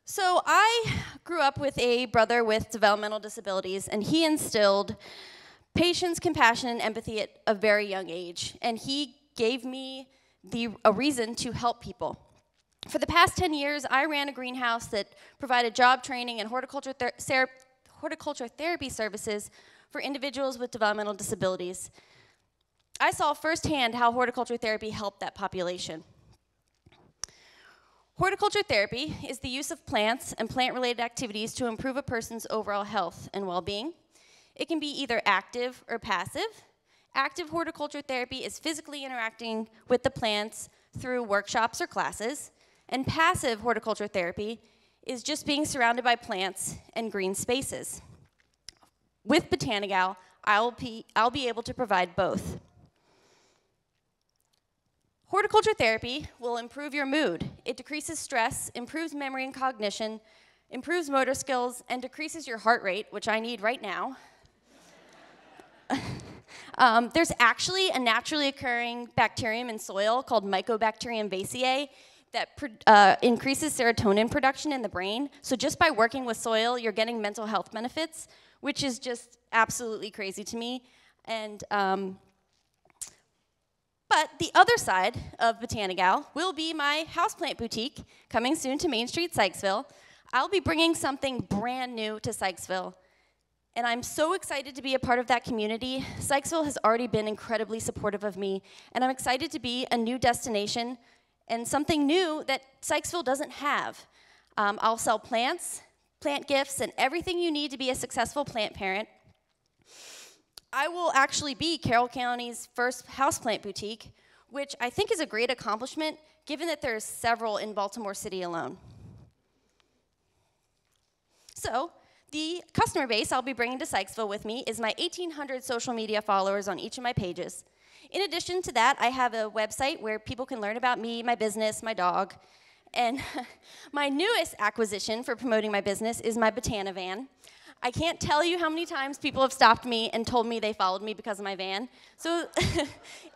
So I grew up with a brother with developmental disabilities, and he instilled patience, compassion, and empathy at a very young age, and he gave me a reason to help people. For the past 10 years, I ran a greenhouse that provided job training and horticulture therapy services for individuals with developmental disabilities. I saw firsthand how horticulture therapy helped that population. Horticulture therapy is the use of plants and plant-related activities to improve a person's overall health and well-being. It can be either active or passive. Active horticulture therapy is physically interacting with the plants through workshops or classes, and passive horticulture therapy is just being surrounded by plants and green spaces. With Botanigal, I'll be able to provide both. Horticulture therapy will improve your mood. It decreases stress, improves memory and cognition, improves motor skills, and decreases your heart rate, which I need right now. There's actually a naturally occurring bacterium in soil called Mycobacterium vaccae that increases serotonin production in the brain. So just by working with soil, you're getting mental health benefits, which is just absolutely crazy to me. And but the other side of Botanigal will be my houseplant boutique coming soon to Main Street, Sykesville. I'll be bringing something brand new to Sykesville, and I'm so excited to be a part of that community. Sykesville has already been incredibly supportive of me, and I'm excited to be a new destination and something new that Sykesville doesn't have. I'll sell plants, plant gifts, and everything you need to be a successful plant parent. I will actually be Carroll County's first houseplant boutique, which I think is a great accomplishment given that there's several in Baltimore City alone. So, the customer base I'll be bringing to Sykesville with me is my 1,800 social media followers on each of my pages. In addition to that, I have a website where people can learn about me, my business, my dog, and my newest acquisition for promoting my business is my Botanivan. I can't tell you how many times people have stopped me and told me they followed me because of my van. So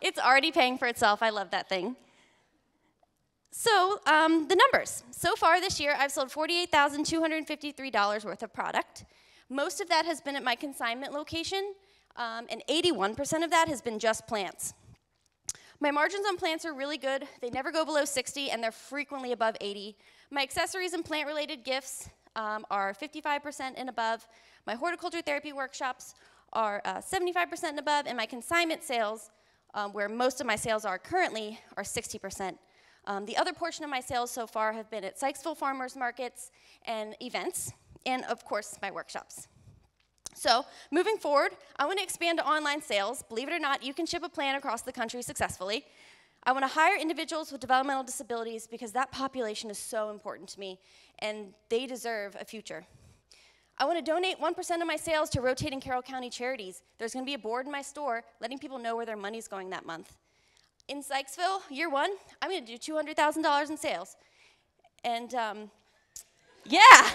it's already paying for itself. I love that thing. So the numbers. So far this year, I've sold $48,253 worth of product. Most of that has been at my consignment location, and 81% of that has been just plants. My margins on plants are really good. They never go below 60, and they're frequently above 80. My accessories and plant-related gifts are 55% and above. My horticulture therapy workshops are 75% and above, and my consignment sales where most of my sales are currently, are 60%. The other portion of my sales so far have been at Sykesville farmers markets and events, and of course, my workshops. So, moving forward, I want to expand to online sales. Believe it or not, you can ship a plant across the country successfully. I want to hire individuals with developmental disabilities because that population is so important to me, and they deserve a future. I want to donate 1% of my sales to rotating Carroll County charities. There's going to be a board in my store letting people know where their money's going that month. In Sykesville, year one, I'm going to do $200,000 in sales. And, yeah.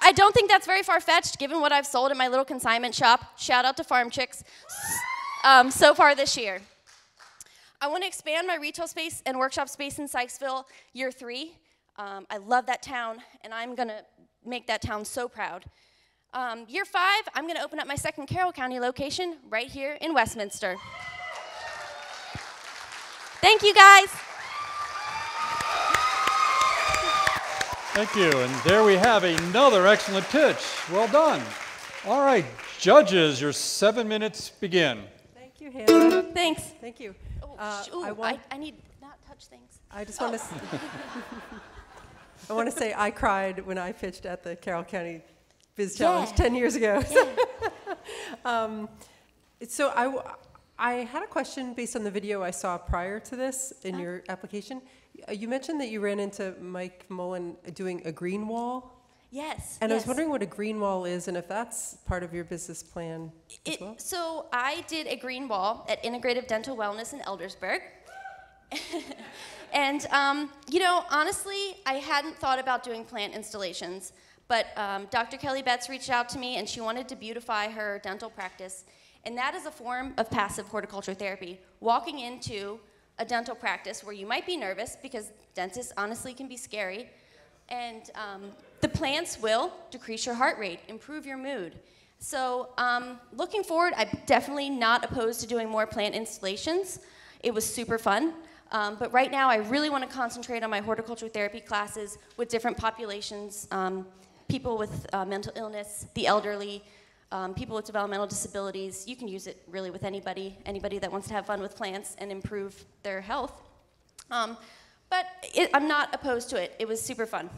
I don't think that's very far-fetched, given what I've sold in my little consignment shop. Shout out to Farm Chicks. So far this year. I want to expand my retail space and workshop space in Sykesville year 3. I love that town, and I'm going to make that town so proud. Year 5, I'm going to open up my second Carroll County location right here in Westminster. Thank you, guys. Thank you, and there we have another excellent pitch. Well done. All right, judges, your 7 minutes begin. Thank you, Hannah. Thanks. Thank you. I need not touch things. I just want to. I want to say I cried when I pitched at the Carroll County Biz Challenge 10 years ago. So I had a question based on the video I saw prior to this in your application. You mentioned that you ran into Mike Mullen doing a green wall. Yes. And I was wondering what a green wall is and if that's part of your business plan as well. So I did a green wall at Integrative Dental Wellness in Eldersburg. And, you know, honestly, I hadn't thought about doing plant installations, but Dr. Kelly Betts reached out to me and she wanted to beautify her dental practice. And that is a form of passive horticulture therapy. Walking into a dental practice where you might be nervous because dentists honestly can be scary, and the plants will decrease your heart rate, improve your mood. So looking forward, I'm definitely not opposed to doing more plant installations. It was super fun. But right now, I really want to concentrate on my horticulture therapy classes with different populations, people with mental illness, the elderly, people with developmental disabilities. You can use it really with anybody that wants to have fun with plants and improve their health. But I'm not opposed to it. It was super fun.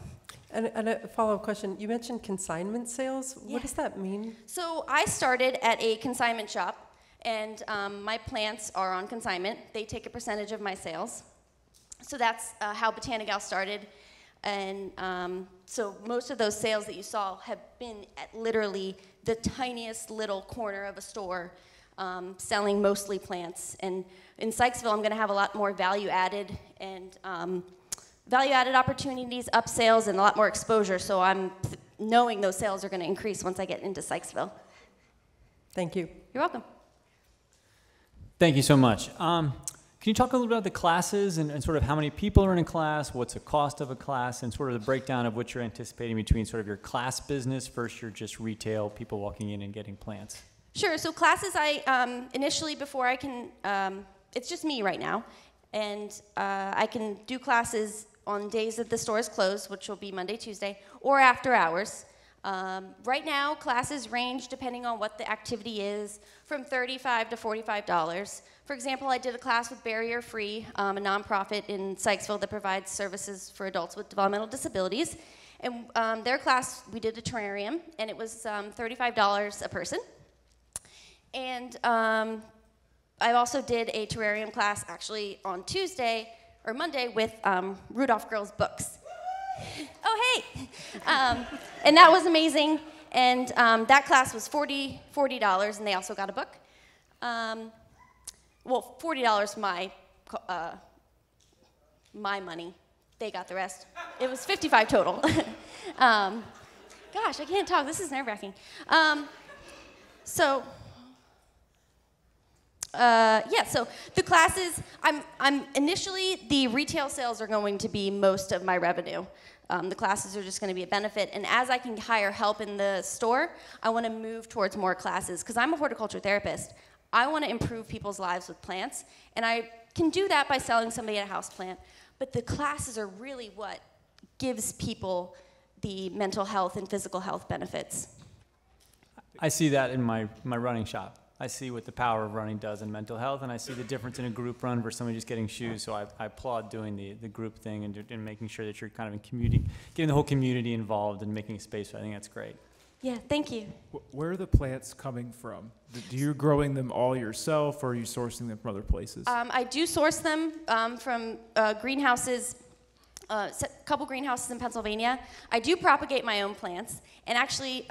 And a follow-up question. You mentioned consignment sales. Yeah. What does that mean? So I started at a consignment shop, and my plants are on consignment. They take a percentage of my sales. So that's how Botanigal started. And so most of those sales that you saw have been at literally the tiniest little corner of a store, selling mostly plants. And in Sykesville, I'm going to have a lot more value-added and value-added opportunities, upsales, and a lot more exposure. So I'm knowing those sales are going to increase once I get into Sykesville. Thank you. You're welcome. Thank you so much. Can you talk a little about the classes and sort of how many people are in a class, what's the cost of a class, and sort of the breakdown of what you're anticipating between sort of your class business versus your just retail, people walking in and getting plants? Sure. So classes, I initially, before I can, it's just me right now, and I can do classes on days that the store is closed, which will be Monday, Tuesday, or after hours. Right now, classes range, depending on what the activity is, from $35 to $45. For example, I did a class with Barrier Free, a nonprofit in Sykesville that provides services for adults with developmental disabilities. And their class, we did a terrarium, and it was $35 a person. And I also did a terrarium class actually on Tuesday or Monday with Rudolph Girls Books. Oh, hey! And that was amazing. And that class was $40, and they also got a book. Well, $40 my money. They got the rest. It was $55 total. Gosh, I can't talk. This is nerve-wracking. So the classes, I'm initially, the retail sales are going to be most of my revenue. The classes are just going to be a benefit, and as I can hire help in the store, I want to move towards more classes, because I'm a horticulture therapist. I want to improve people's lives with plants, and I can do that by selling somebody a house plant, but the classes are really what gives people the mental health and physical health benefits. I see that in my running shop. I see what the power of running does in mental health, and I see the difference in a group run versus somebody just getting shoes. So I applaud doing the group thing and making sure that you're kind of in community, getting the whole community involved and making a space. I think that's great. Yeah, thank you. Where are the plants coming from? Do you growing them all yourself, or are you sourcing them from other places? I do source them from greenhouses, a couple greenhouses in Pennsylvania. I do propagate my own plants, and actually,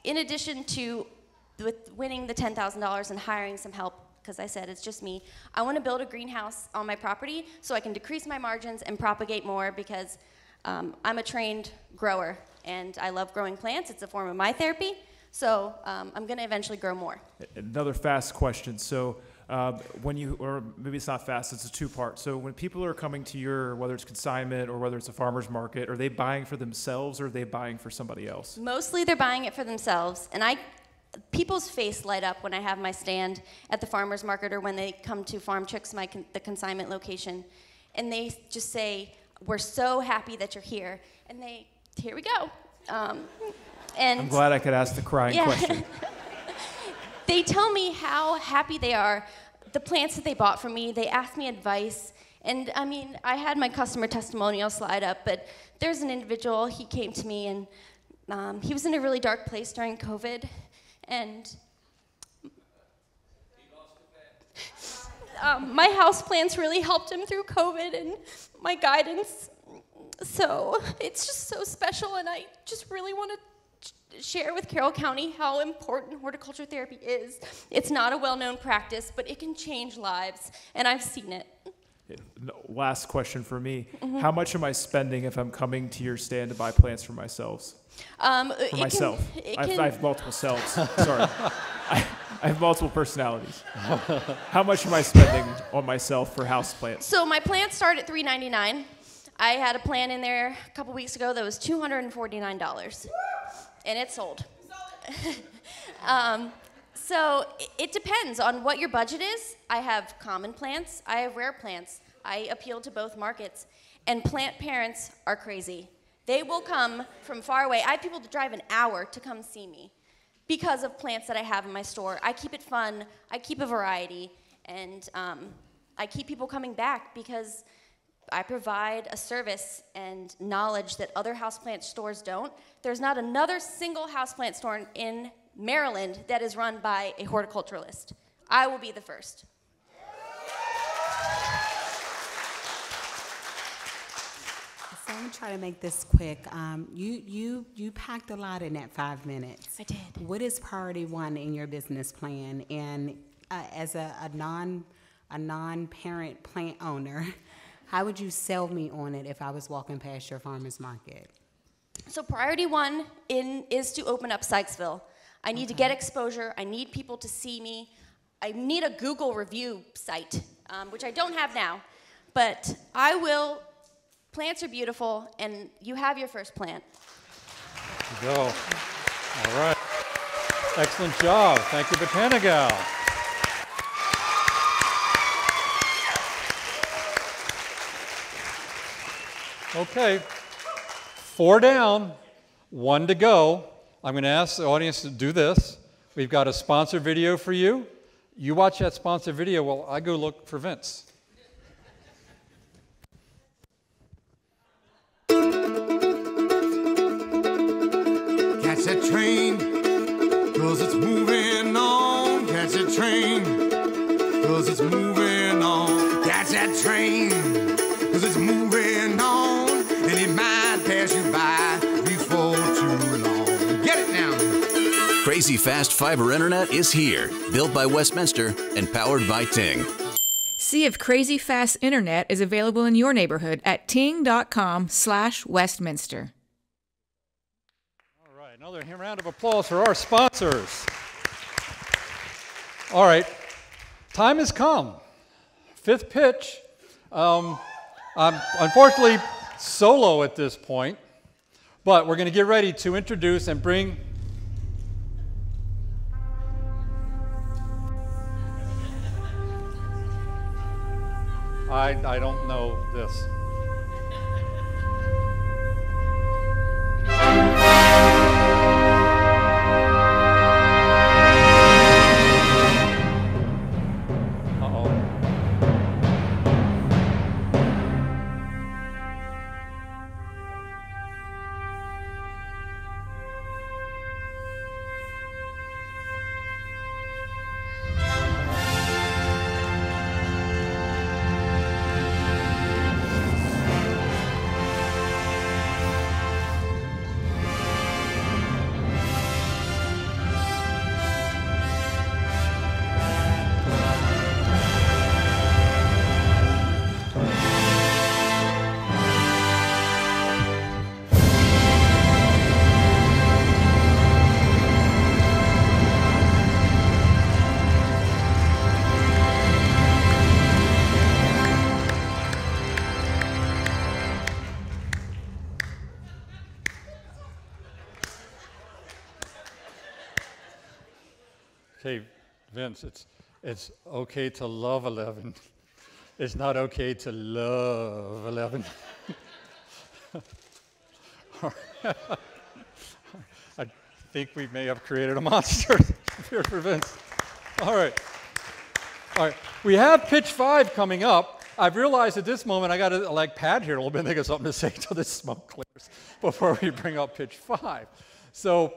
in addition to with winning the $10,000 and hiring some help, because I said it's just me, I want to build a greenhouse on my property so I can decrease my margins and propagate more, because I'm a trained grower and I love growing plants. It's a form of my therapy, so I'm going to eventually grow more. Another fast question. So when you, or maybe it's not fast, it's a two-part. So when people are coming to your, whether it's consignment or whether it's a farmer's market, are they buying for themselves or are they buying for somebody else? Mostly they're buying it for themselves, and people's face light up when I have my stand at the farmer's market or when they come to Farm Chicks, the consignment location, and they just say, "We're so happy that you're here," and here we go. And I'm glad I could ask the crying question. They tell me how happy they are, the plants that they bought from me. They ask me advice, and I mean, I had my customer testimonial slide up, but there's an individual, he came to me, and he was in a really dark place during COVID, and my house plants really helped him through COVID and my guidance. So it's just so special, and I just really want to share with Carroll County how important horticulture therapy is. It's not a well-known practice, but it can change lives, and I've seen it. Last question for me. Mm-hmm. How much am I spending if I'm coming to your stand to buy plants for myself? For myself. I have multiple selves. Sorry. I have multiple personalities. How much am I spending on myself for house plants? So my plants start at $3.99. I had a plan in there a couple weeks ago that was $249, and it sold. So it depends on what your budget is. I have common plants, I have rare plants. I appeal to both markets, and plant parents are crazy. They will come from far away. I have people that drive an hour to come see me because of plants that I have in my store. I keep it fun, I keep a variety, and I keep people coming back because I provide a service and knowledge that other houseplant stores don't. There's not another single houseplant store in Maryland that is run by a horticulturalist. I will be the first. So I'm gonna try to make this quick. You packed a lot in that 5 minutes. I did. What is priority one in your business plan? And as a non-parent plant owner, how would you sell me on it if I was walking past your farmer's market? So priority one is to open up Sykesville. I need to get exposure. I need people to see me. I need a Google review site, which I don't have now. But I will. Plants are beautiful, and you have your first plant. There you go. All right. Excellent job. Thank you, Botanigal. Okay, 4 down, 1 to go. I'm going to ask the audience to do this. We've got a sponsor video for you. You watch that sponsor video while I go look for Vince. Catch that train, 'cause it's moving on. Catch that train, 'cause it's moving on. Catch that train, 'cause it's moving on. And it might pass you by before too long. Get it now. Crazy Fast Fiber Internet is here, built by Westminster and powered by Ting. See if Crazy Fast Internet is available in your neighborhood at ting.com/Westminster. All right, another round of applause for our sponsors. All right, time has come. 5th pitch. I'm unfortunately solo at this point, but we're going to get ready to introduce and bring I don't know this. Okay, Vince, it's okay to love 11. It's not okay to love 11. I think we may have created a monster here for Vince. All right. All right. We have pitch 5 coming up. I've realized at this moment I got to like pad here a little bit and think of something to say till this smoke clears before we bring up pitch 5. So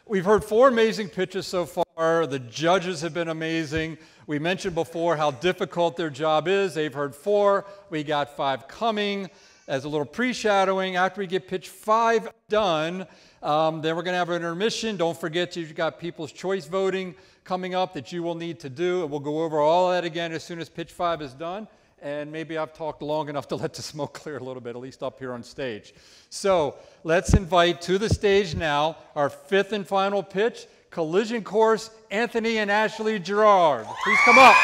we've heard 4 amazing pitches so far. The judges have been amazing. We mentioned before how difficult their job is. They've heard 4. We got 5 coming. As a little pre-shadowing, after we get pitch 5 done, then we're going to have an intermission. Don't forget you've got People's Choice voting coming up that you will need to do. And we'll go over all that again as soon as pitch 5 is done. And maybe I've talked long enough to let the smoke clear a little bit, at least up here on stage. So let's invite to the stage now our 5th and final pitch, Collision Course, Anthony and Ashley Gerard. Please come up.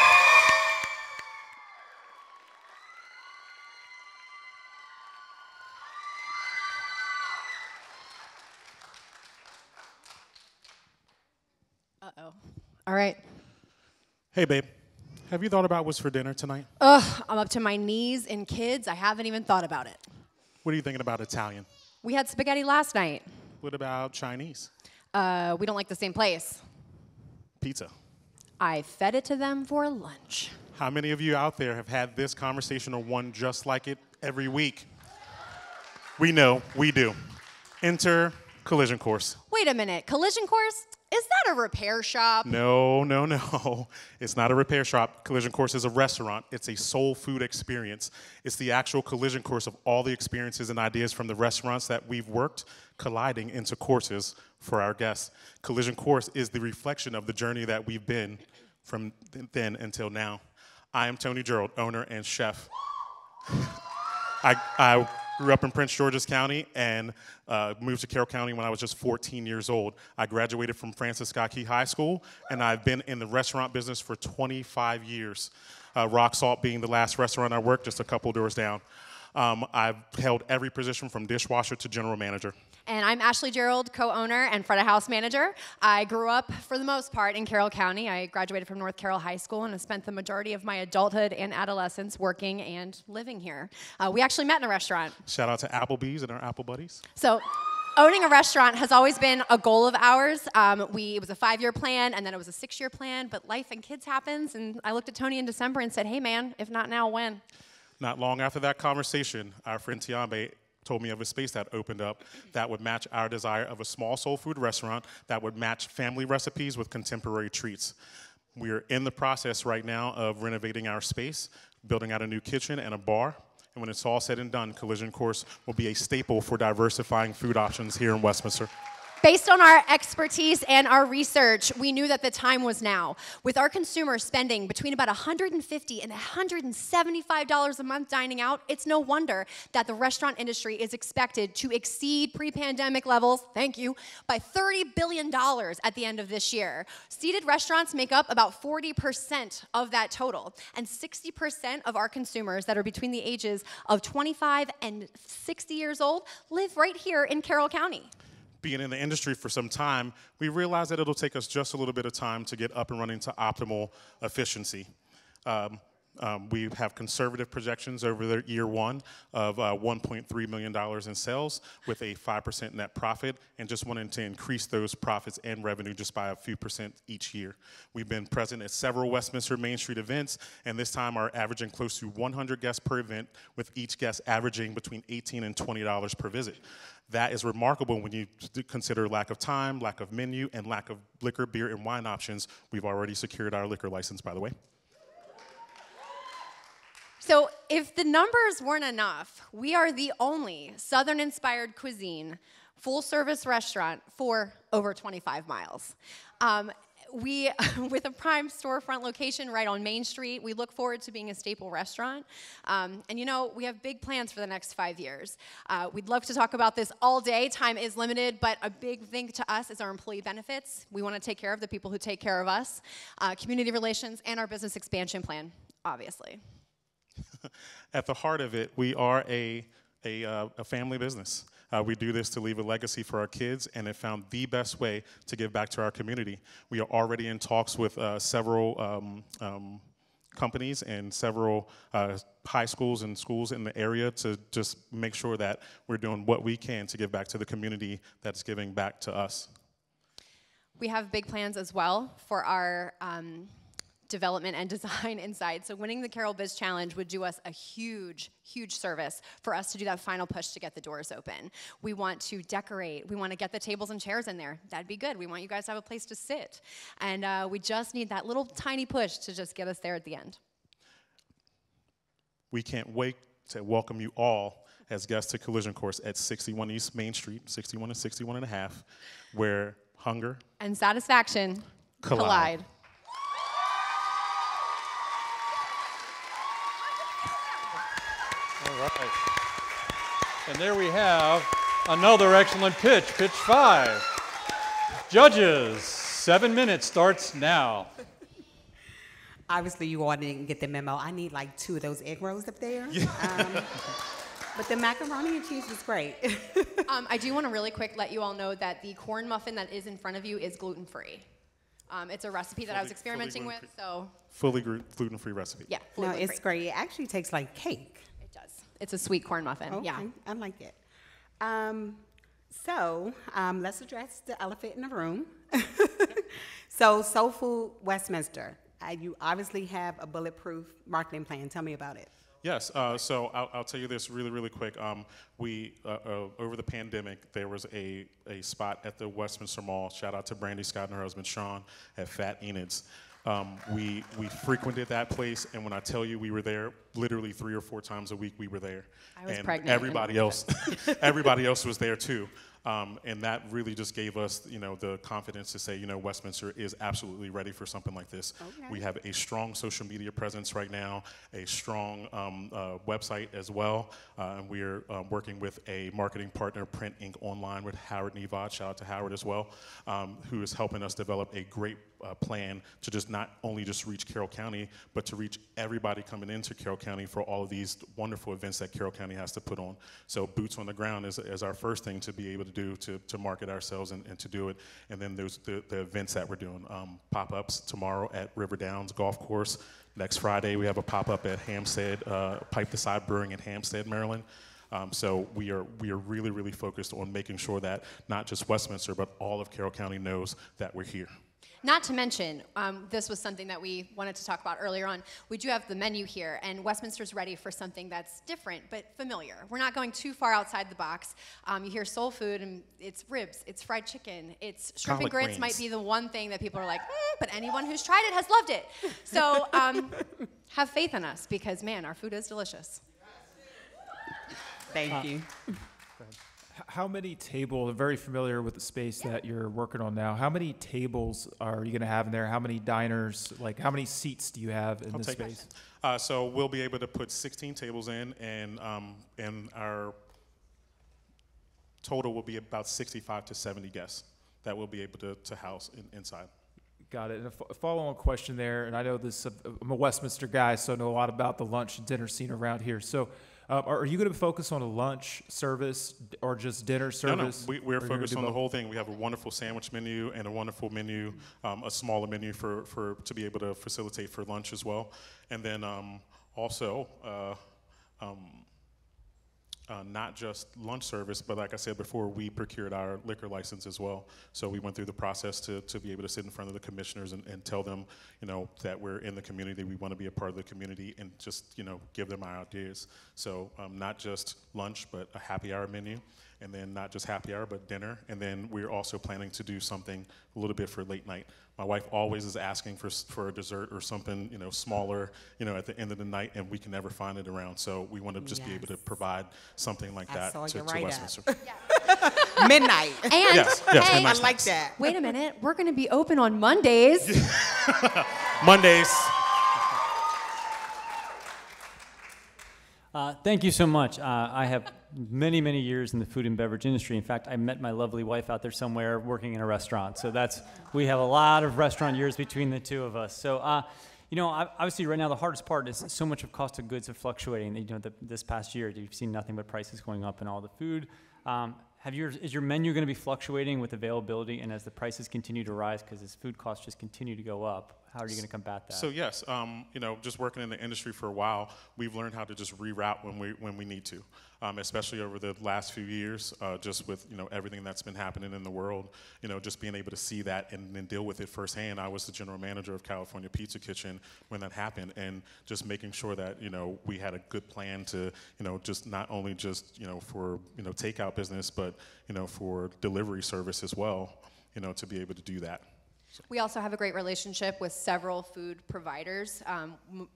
Uh-oh. All right. Hey, babe. Have you thought about what's for dinner tonight? Ugh, I'm up to my knees in kids. I haven't even thought about it. What are you thinking about Italian? We had spaghetti last night. What about Chinese? We don't like the same place. Pizza. I fed it to them for lunch. How many of you out there have had this conversation or one just like it every week? We know, we do. Enter Collision Course. Wait a minute, Collision Course? Is that a repair shop? No, no, no. It's not a repair shop. Collision Course is a restaurant. It's a soul food experience. It's the actual collision course of all the experiences and ideas from the restaurants that we've worked, colliding into courses for our guests. Collision Course is the reflection of the journey that we've been from then until now. I am Tony Gerald, owner and chef. I grew up in Prince George's County and moved to Carroll County when I was just 14 years old. I graduated from Francis Scott Key High School, and I've been in the restaurant business for 25 years. Rock Salt being the last restaurant I worked, just a couple doors down. I've held every position from dishwasher to general manager. And I'm Ashley Gerald, co-owner and front of house manager. I grew up, for the most part, in Carroll County. I graduated from North Carroll High School and have spent the majority of my adulthood and adolescence working and living here. We actually met in a restaurant. Shout out to Applebee's and our Apple buddies. So, owning a restaurant has always been a goal of ours. It was a 5-year plan, and then it was a 6-year plan, but life and kids happens, and I looked at Tony in December and said, hey man, if not now, when? Not long after that conversation, our friend Tiambe told me of a space that opened up that would match our desire of a small soul food restaurant that would match family recipes with contemporary treats. We're in the process right now of renovating our space, building out a new kitchen and a bar. And when it's all said and done, Collision Course will be a staple for diversifying food options here in Westminster. Based on our expertise and our research, we knew that the time was now. With our consumers spending between about $150 and $175 a month dining out, it's no wonder that the restaurant industry is expected to exceed pre-pandemic levels, thank you, by $30 billion at the end of this year. Seated restaurants make up about 40% of that total, and 60% of our consumers that are between the ages of 25 and 60 years old live right here in Carroll County. Being in the industry for some time, we realized that it'll take us just a little bit of time to get up and running to optimal efficiency. We have conservative projections over the year one of $1.3 million in sales with a 5% net profit, and just wanting to increase those profits and revenue just by a few percent each year. We've been present at several Westminster Main Street events, and this time are averaging close to 100 guests per event, with each guest averaging between $18 and $20 per visit. That is remarkable when you consider lack of time, lack of menu, and lack of liquor, beer, and wine options. We've already secured our liquor license, by the way. So if the numbers weren't enough, we are the only Southern-inspired cuisine full-service restaurant for over 25 miles. With a prime storefront location right on Main Street, we look forward to being a staple restaurant. And you know, we have big plans for the next 5 years. We'd love to talk about this all day. Time is limited, but a big thing to us is our employee benefits. We want to take care of the people who take care of us, community relations, and our business expansion plan, obviously. At the heart of it, we are a family business. We do this to leave a legacy for our kids, and have found the best way to give back to our community. We are already in talks with several companies and several high schools and schools in the area to just make sure that we're doing what we can to give back to the community that's giving back to us. We have big plans as well for our development and design inside. So winning the Carroll Biz Challenge would do us a huge, huge service for us to do that final push to get the doors open. We want to decorate. We want to get the tables and chairs in there. That'd be good. We want you guys to have a place to sit. And we just need that little tiny push to just get us there at the end. We can't wait to welcome you all as guests to Collision Course at 61 East Main Street, 61 and 61 and a half, where hunger and satisfaction collide. All right. And there we have another excellent pitch, pitch 5. Judges, 7 minutes starts now. Obviously, you all didn't get the memo. I need like 2 of those egg rolls up there. But the macaroni and cheese was great. I do want to really quick let you all know that the corn muffin that is in front of you is gluten-free. It's a recipe that I was experimenting with, so. Fully gluten-free recipe. Yeah, no, it's great. It actually tastes like cake. It does. It's a sweet corn muffin, okay. yeah. I like it. Let's address the elephant in the room. So, Soul Food Westminster, you obviously have a bulletproof marketing plan. Tell me about it. Yes, so I'll tell you this really, really quick. Over the pandemic, there was a spot at the Westminster Mall, shout out to Brandy Scott and her husband Sean, at Fat Enid's. We frequented that place, and when I tell you we were there, literally 3 or 4 times a week we were there. I was and pregnant. Everybody else, everybody else was there too. And that really just gave us, the confidence to say, Westminster is absolutely ready for something like this. Okay. We have a strong social media presence right now, a strong website as well. And we're working with a marketing partner, Print Inc. Online, with Howard Nevad. Shout out to Howard as well, who is helping us develop a great plan to just not only just reach Carroll County, but to reach everybody coming into Carroll County for all of these wonderful events that Carroll County has to put on. So boots on the ground is our first thing to be able to do to market ourselves and to do it. And then there's the events that we're doing. Pop-ups tomorrow at River Downs Golf Course. Next Friday we have a pop-up at Hampstead, Pipe the Side Brewing in Hampstead, Maryland. So we are really, really focused on making sure that not just Westminster, but all of Carroll County knows that we're here. Not to mention, this was something that we wanted to talk about earlier on. We do have the menu here, and Westminster's ready for something that's different but familiar. We're not going too far outside the box. You hear soul food, and it's ribs, it's fried chicken, it's shrimp and grits might be the one thing that people are like, but anyone who's tried it has loved it. So have faith in us, because, man, our food is delicious. Thank you. How many tables, I'm very familiar with the space that you're working on now. How many tables are you going to have in there? How many diners, like how many seats do you have in this space? So we'll be able to put 16 tables in, and our total will be about 65 to 70 guests that we'll be able to house inside. Got it. And a follow-on question there, and I know this, I'm a Westminster guy, so I know a lot about the lunch and dinner scene around here. So are you going to focus on a lunch service or just dinner service? No, we're focused on the whole thing. We have a wonderful sandwich menu and a wonderful menu, a smaller menu to be able to facilitate for lunch as well. And then also, not just lunch service, but like I said before, we procured our liquor license as well. So we went through the process to be able to sit in front of the commissioners and tell them, that we're in the community, we want to be a part of the community, and just, give them our ideas. So not just lunch, but a happy hour menu, and then not just happy hour, but dinner. And then we're also planning to do something a little bit for late night. My wife always is asking for a dessert or something, smaller, at the end of the night, and we can never find it around. So we want to just be able to provide something like that to Westminster. Midnight. And yes, hey, I like that. Wait a minute, we're going to be open on Mondays. Mondays. Thank you so much. I have many, many years in the food and beverage industry. In fact, I met my lovely wife out there somewhere working in a restaurant. So we have a lot of restaurant years between the two of us. So, obviously right now the hardest part is so much of cost of goods are fluctuating. This past year, you've seen nothing but prices going up in all the food. Is your menu going to be fluctuating with availability, and as the prices continue to rise because as food costs just continue to go up, how are you going to combat that? So yes, you know, just working in the industry for a while, we've learned how to just reroute when we need to, especially over the last few years, just with, you know, everything that's been happening in the world, you know, just being able to see that and deal with it firsthand. I was the general manager of California Pizza Kitchen when that happened, and just making sure that, you know, we had a good plan to, you know, just not only just, you know, for, you know, takeout business, but, you know, for delivery service as well, you know, to be able to do that. We also have a great relationship with several food providers.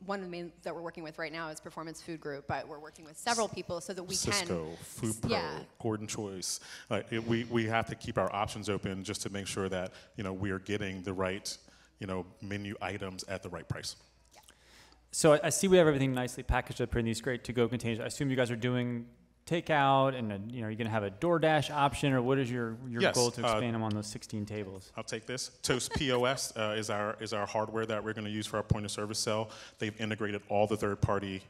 One of the main that we're working with right now is Performance Food Group, but we're working with several people so that we Cisco, can. Food Pro, yeah. Gordon Choice. We have to keep our options open just to make sure that, you know, we are getting the right, you know, menu items at the right price. So I see we have everything nicely packaged up in these great to-go containers. I assume you guys are doing takeout, and you know, you're going to have a DoorDash option, or what is your Yes, goal to expand them on those 16 tables? I'll take this. Toast POS is our hardware that we're going to use for our point of service cell. They've integrated all the third-party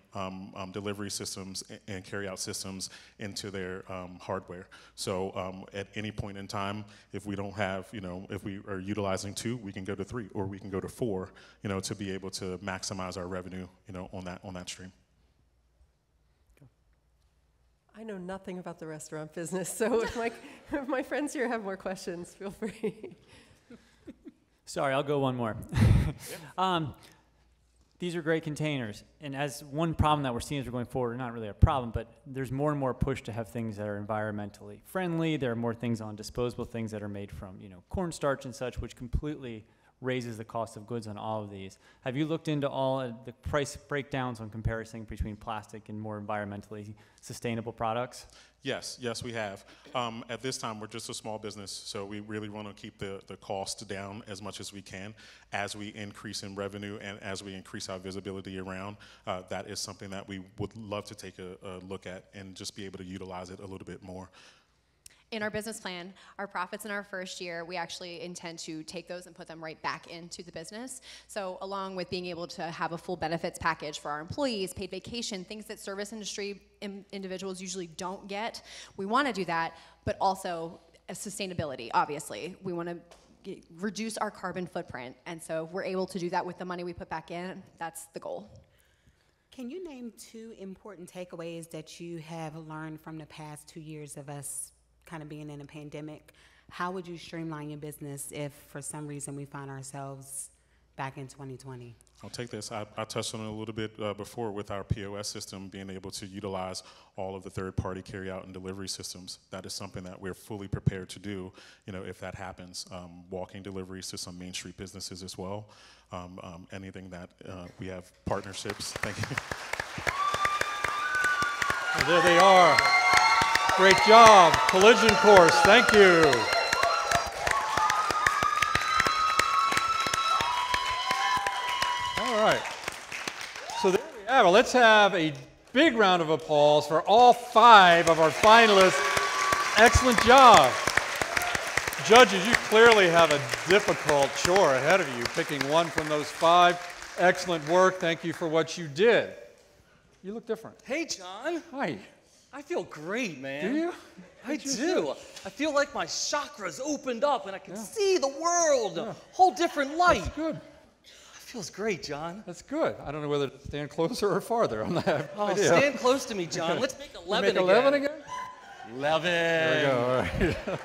delivery systems and carry-out systems into their hardware. So at any point in time, if we don't have, you know, if we are utilizing 2, we can go to 3, or we can go to 4, you know, to be able to maximize our revenue, you know, on that stream. I know nothing about the restaurant business, so if my friends here have more questions, feel free. Sorry, I'll go one more. These are great containers, and as one problem that we're seeing as we're going forward, not really a problem, but there's more and more push to have things that are environmentally friendly. There are more things on disposable things that are made from, you know, cornstarch and such, which completely raises the cost of goods on all of these. Have you looked into all the price breakdowns on comparison between plastic and more environmentally sustainable products? Yes, we have. At this time, we're just a small business, so we really want to keep the cost down as much as we can. As we increase in revenue and as we increase our visibility around, that is something that we would love to take a look at and just be able to utilize it a little bit more. In our business plan, our profits in our first year, we actually intend to take those and put them right back into the business. So along with being able to have a full benefits package for our employees, paid vacation, things that service industry individuals usually don't get, we want to do that, but also sustainability, obviously. We want to reduce our carbon footprint, and so if we're able to do that with the money we put back in, that's the goal. Can you name 2 important takeaways that you have learned from the past 2 years of us kind of being in a pandemic? How would you streamline your business if for some reason we find ourselves back in 2020? I'll take this. I touched on it a little bit before with our POS system, being able to utilize all of the third-party carry-out and delivery systems. That is something that we're fully prepared to do, you know, if that happens. Walking deliveries to some Main Street businesses as well. Anything that we have partnerships. Thank you. Well, there they are. Great job. Collision course. Thank you. All right. So there we have it. Let's have a big round of applause for all 5 of our finalists. Excellent job. Judges, you clearly have a difficult chore ahead of you, picking one from those 5. Excellent work. Thank you for what you did. You look different. Hey, John. Hi. I feel great, man. Do you? I do. I feel like my chakras opened up and I can see the world, a whole different light. That's good. It feels great, John. That's good. I don't know whether to stand closer or farther on that. Oh, stand close to me, John. Let's make 11 again. 11 again? 11. There we go.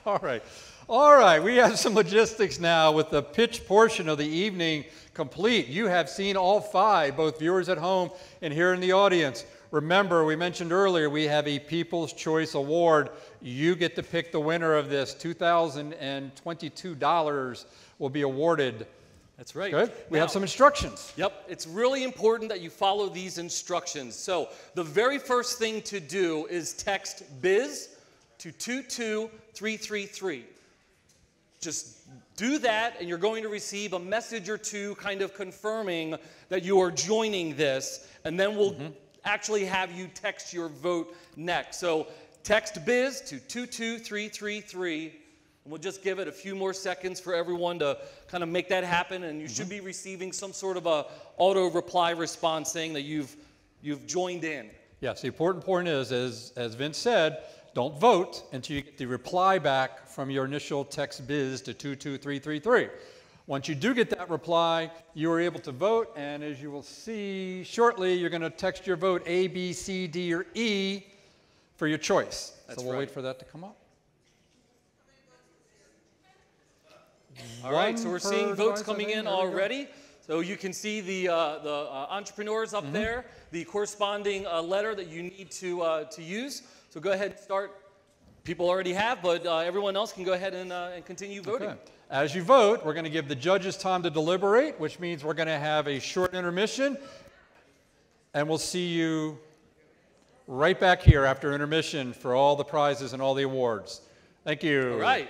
All right. All right. We have some logistics now with the pitch portion of the evening complete. You have seen all 5, both viewers at home and here in the audience. Remember, we mentioned earlier, we have a People's Choice Award. You get to pick the winner of this. $2,022 will be awarded. That's right. Good. We have some instructions. Yep. It's really important that you follow these instructions. So the very first thing to do is text BIZ to 22333. Just do that, and you're going to receive a message or 2 kind of confirming that you are joining this, and then we'll actually have you text your vote next. So text BIZ to 22333, and we'll just give it a few more seconds for everyone to kind of make that happen, and you should be receiving some sort of a auto reply response saying that you've joined in. Yes, the important point is, as Vince said, don't vote until you get the reply back from your initial text biz to 22333. Once you do get that reply, you are able to vote, and as you will see shortly, you're going to text your vote A, B, C, D, or E for your choice. So we'll wait for that to come up. All right, so we're seeing votes coming in already. So you can see the entrepreneurs up there, the corresponding letter that you need to use. So go ahead and start. People already have, but everyone else can go ahead and continue voting. Okay. As you vote, we're going to give the judges time to deliberate, which means we're going to have a short intermission, and we'll see you right back here after intermission for all the prizes and all the awards. Thank you. All right.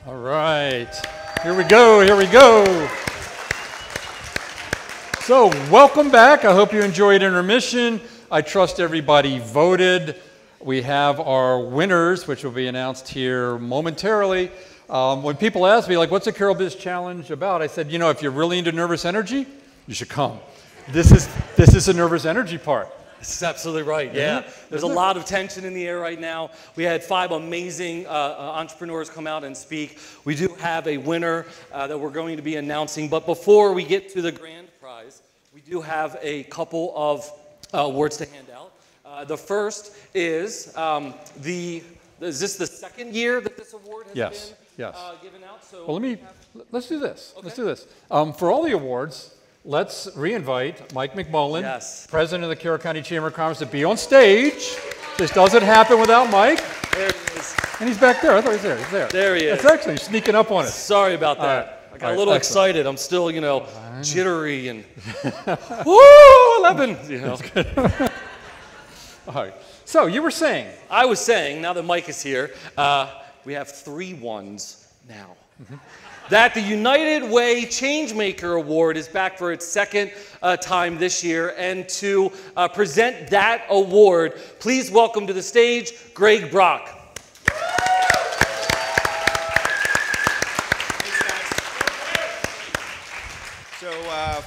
All right, here we go, here we go. So welcome back. I hope you enjoyed intermission. I trust everybody voted. We have our winners, which will be announced here momentarily. When people ask me, like, what's the Carroll Biz Challenge about? I said, you know, if you're really into nervous energy, you should come. This is the nervous energy part. This is absolutely right, yeah. There's a lot of tension in the air right now. We had 5 amazing entrepreneurs come out and speak. We do have a winner that we're going to be announcing, but before we get to the grand prize, we do have a couple of awards to hand out. The first is, is this the second year that this award has been given out? So well, let's do this. Okay. Let's do this. For all the awards, let's re-invite Mike McMullen, President of the Carroll County Chamber of Commerce, to be on stage. This doesn't happen without Mike. There he is. And he's back there. I thought he was there. He's there. There he is. That's excellent. He's sneaking up on us. Sorry about that. I got a little excited. I'm still, you know, jittery and woo, 11. You know. All right. So you were saying? I was saying, now that Mike is here, we have 3 ones now. That the United Way Changemaker Award is back for its second time this year. And to present that award, please welcome to the stage Greg Brock. So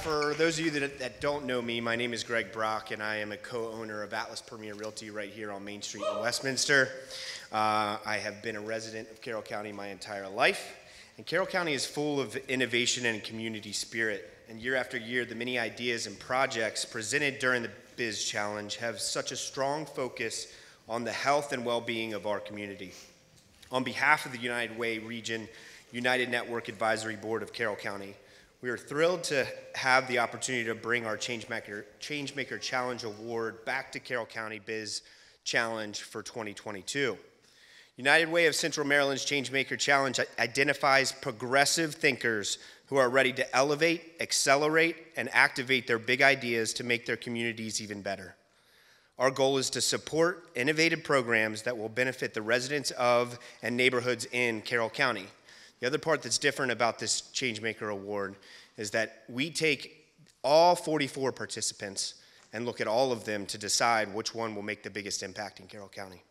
for those of you that don't know me, my name is Greg Brock, and I am a co-owner of Atlas Premier Realty right here on Main Street in Westminster. I have been a resident of Carroll County my entire life. And Carroll County is full of innovation and community spirit. And year after year, the many ideas and projects presented during the Biz Challenge have such a strong focus on the health and well-being of our community. On behalf of the United Way Region United Network Advisory Board of Carroll County, we are thrilled to have the opportunity to bring our Changemaker Challenge Award back to Carroll County Biz Challenge for 2022. United Way of Central Maryland's Changemaker Challenge identifies progressive thinkers who are ready to elevate, accelerate, and activate their big ideas to make their communities even better. Our goal is to support innovative programs that will benefit the residents of and neighborhoods in Carroll County. The other part that's different about this Changemaker Award is that we take all 44 participants and look at all of them to decide which one will make the biggest impact in Carroll County.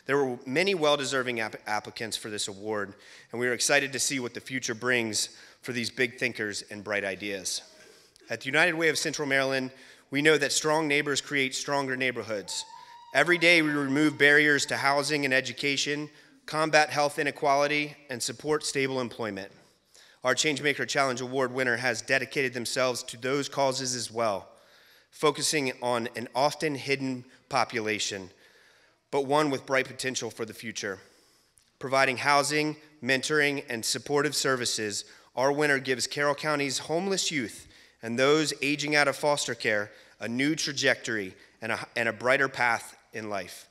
There were many well-deserving applicants for this award, and we are excited to see what the future brings for these big thinkers and bright ideas. At the United Way of Central Maryland, we know that strong neighbors create stronger neighborhoods. Every day we remove barriers to housing and education, combat health inequality, and support stable employment. Our Changemaker Challenge Award winner has dedicated themselves to those causes as well, focusing on an often hidden population, but one with bright potential for the future. Providing housing, mentoring, and supportive services, our winner gives Carroll County's homeless youth and those aging out of foster care a new trajectory and a brighter path in life.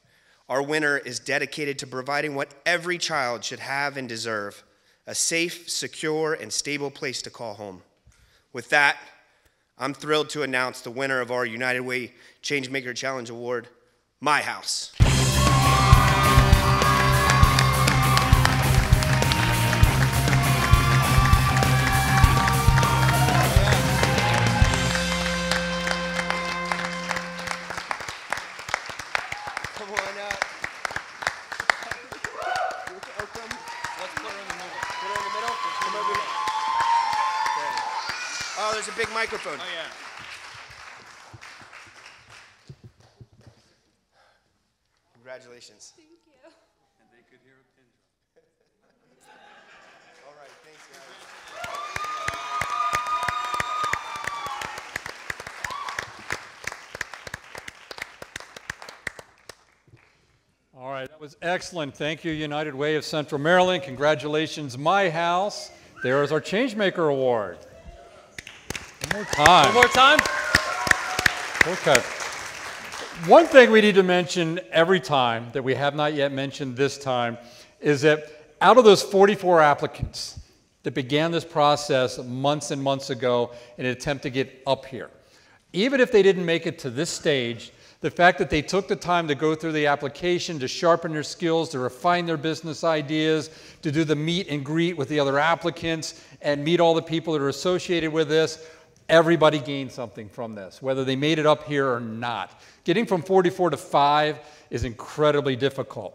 Our winner is dedicated to providing what every child should have and deserve, a safe, secure, and stable place to call home. With that, I'm thrilled to announce the winner of our United Way Changemaker Challenge Award, My House. Come on up. Let's put her in the middle. Put her in the middle? Come over here. Okay. Oh, there's a big microphone. Oh, yeah. Congratulations. Thank you. And they could hear a pin drop. All right, thanks, guys. All right, that was excellent. Thank you, United Way of Central Maryland. Congratulations, My House. There is our Changemaker Award. One more time. One more time. Okay. One thing we need to mention every time that we have not yet mentioned this time is that out of those 44 applicants that began this process months and months ago in an attempt to get up here, even if they didn't make it to this stage, the fact that they took the time to go through the application, to sharpen their skills, to refine their business ideas, to do the meet and greet with the other applicants and meet all the people that are associated with this, everybody gained something from this, whether they made it up here or not. Getting from 44 to 5 is incredibly difficult.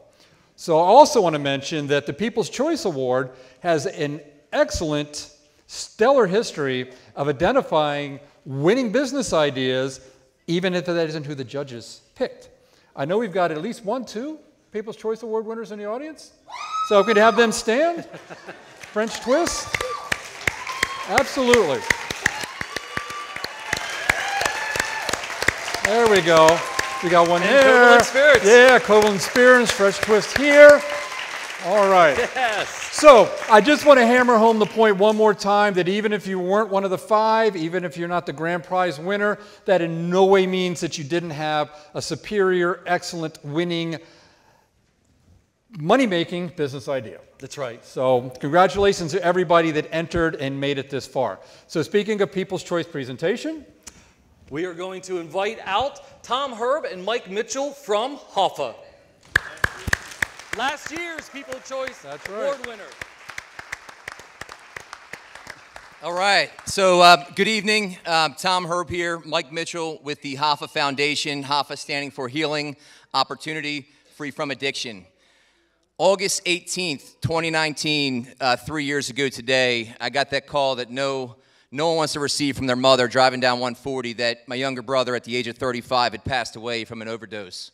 So I also want to mention that the People's Choice Award has an excellent, stellar history of identifying winning business ideas, even if that isn't who the judges picked. I know we've got at least 1, 2 People's Choice Award winners in the audience. So if we could have them stand. French twist. Absolutely. There we go. We got one here. Covalent Spirits. Yeah, Covalent Spirits, Fresh Twist here. All right. Yes. So I just want to hammer home the point one more time that even if you weren't one of the 5, even if you're not the grand prize winner, that in no way means that you didn't have a superior, excellent, winning, money-making business idea. That's right. So congratulations to everybody that entered and made it this far. So speaking of People's Choice presentation, we are going to invite out Tom Herb and Mike Mitchell from Hoffa. Last year's People's Choice Award winner. All right. So good evening. Tom Herb here, Mike Mitchell with the Hoffa Foundation. Hoffa standing for Healing, Opportunity, Free from Addiction. August 18th, 2019, 3 years ago today, I got that call that no one wants to receive from their mother driving down 140 that my younger brother at the age of 35 had passed away from an overdose.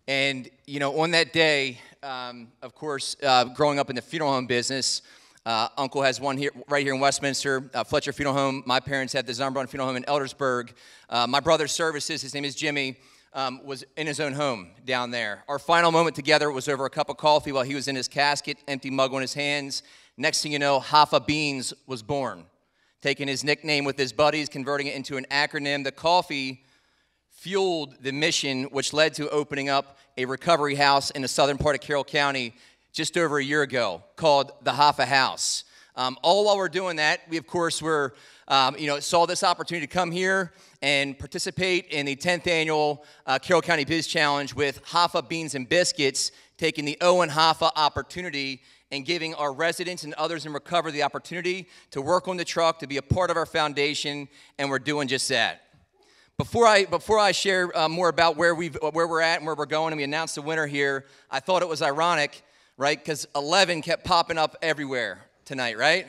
And, you know, on that day, of course, growing up in the funeral home business, Uncle has one here, right here in Westminster, Fletcher Funeral Home. My parents had the Zumbrun Funeral Home in Eldersburg. My brother's services, his name is Jimmy, was in his own home down there. Our final moment together was over a cup of coffee while he was in his casket, empty mug on his hands. Next thing you know, Hoffa Beans was born. Taking his nickname with his buddies, converting it into an acronym. The coffee fueled the mission, which led to opening up a recovery house in the southern part of Carroll County just over a year ago called the Hoffa House. All while we're doing that, we, of course, were, saw this opportunity to come here and participate in the 10th annual Carroll County Biz Challenge with Hoffa Beans and Biscuits, taking the Owen Hoffa opportunity and giving our residents and others in recovery the opportunity to work on the truck, to be a part of our foundation, and we're doing just that. Before I share more about where we're at and where we're going, and we announce the winner here, I thought it was ironic, right? Because 11 kept popping up everywhere tonight, right?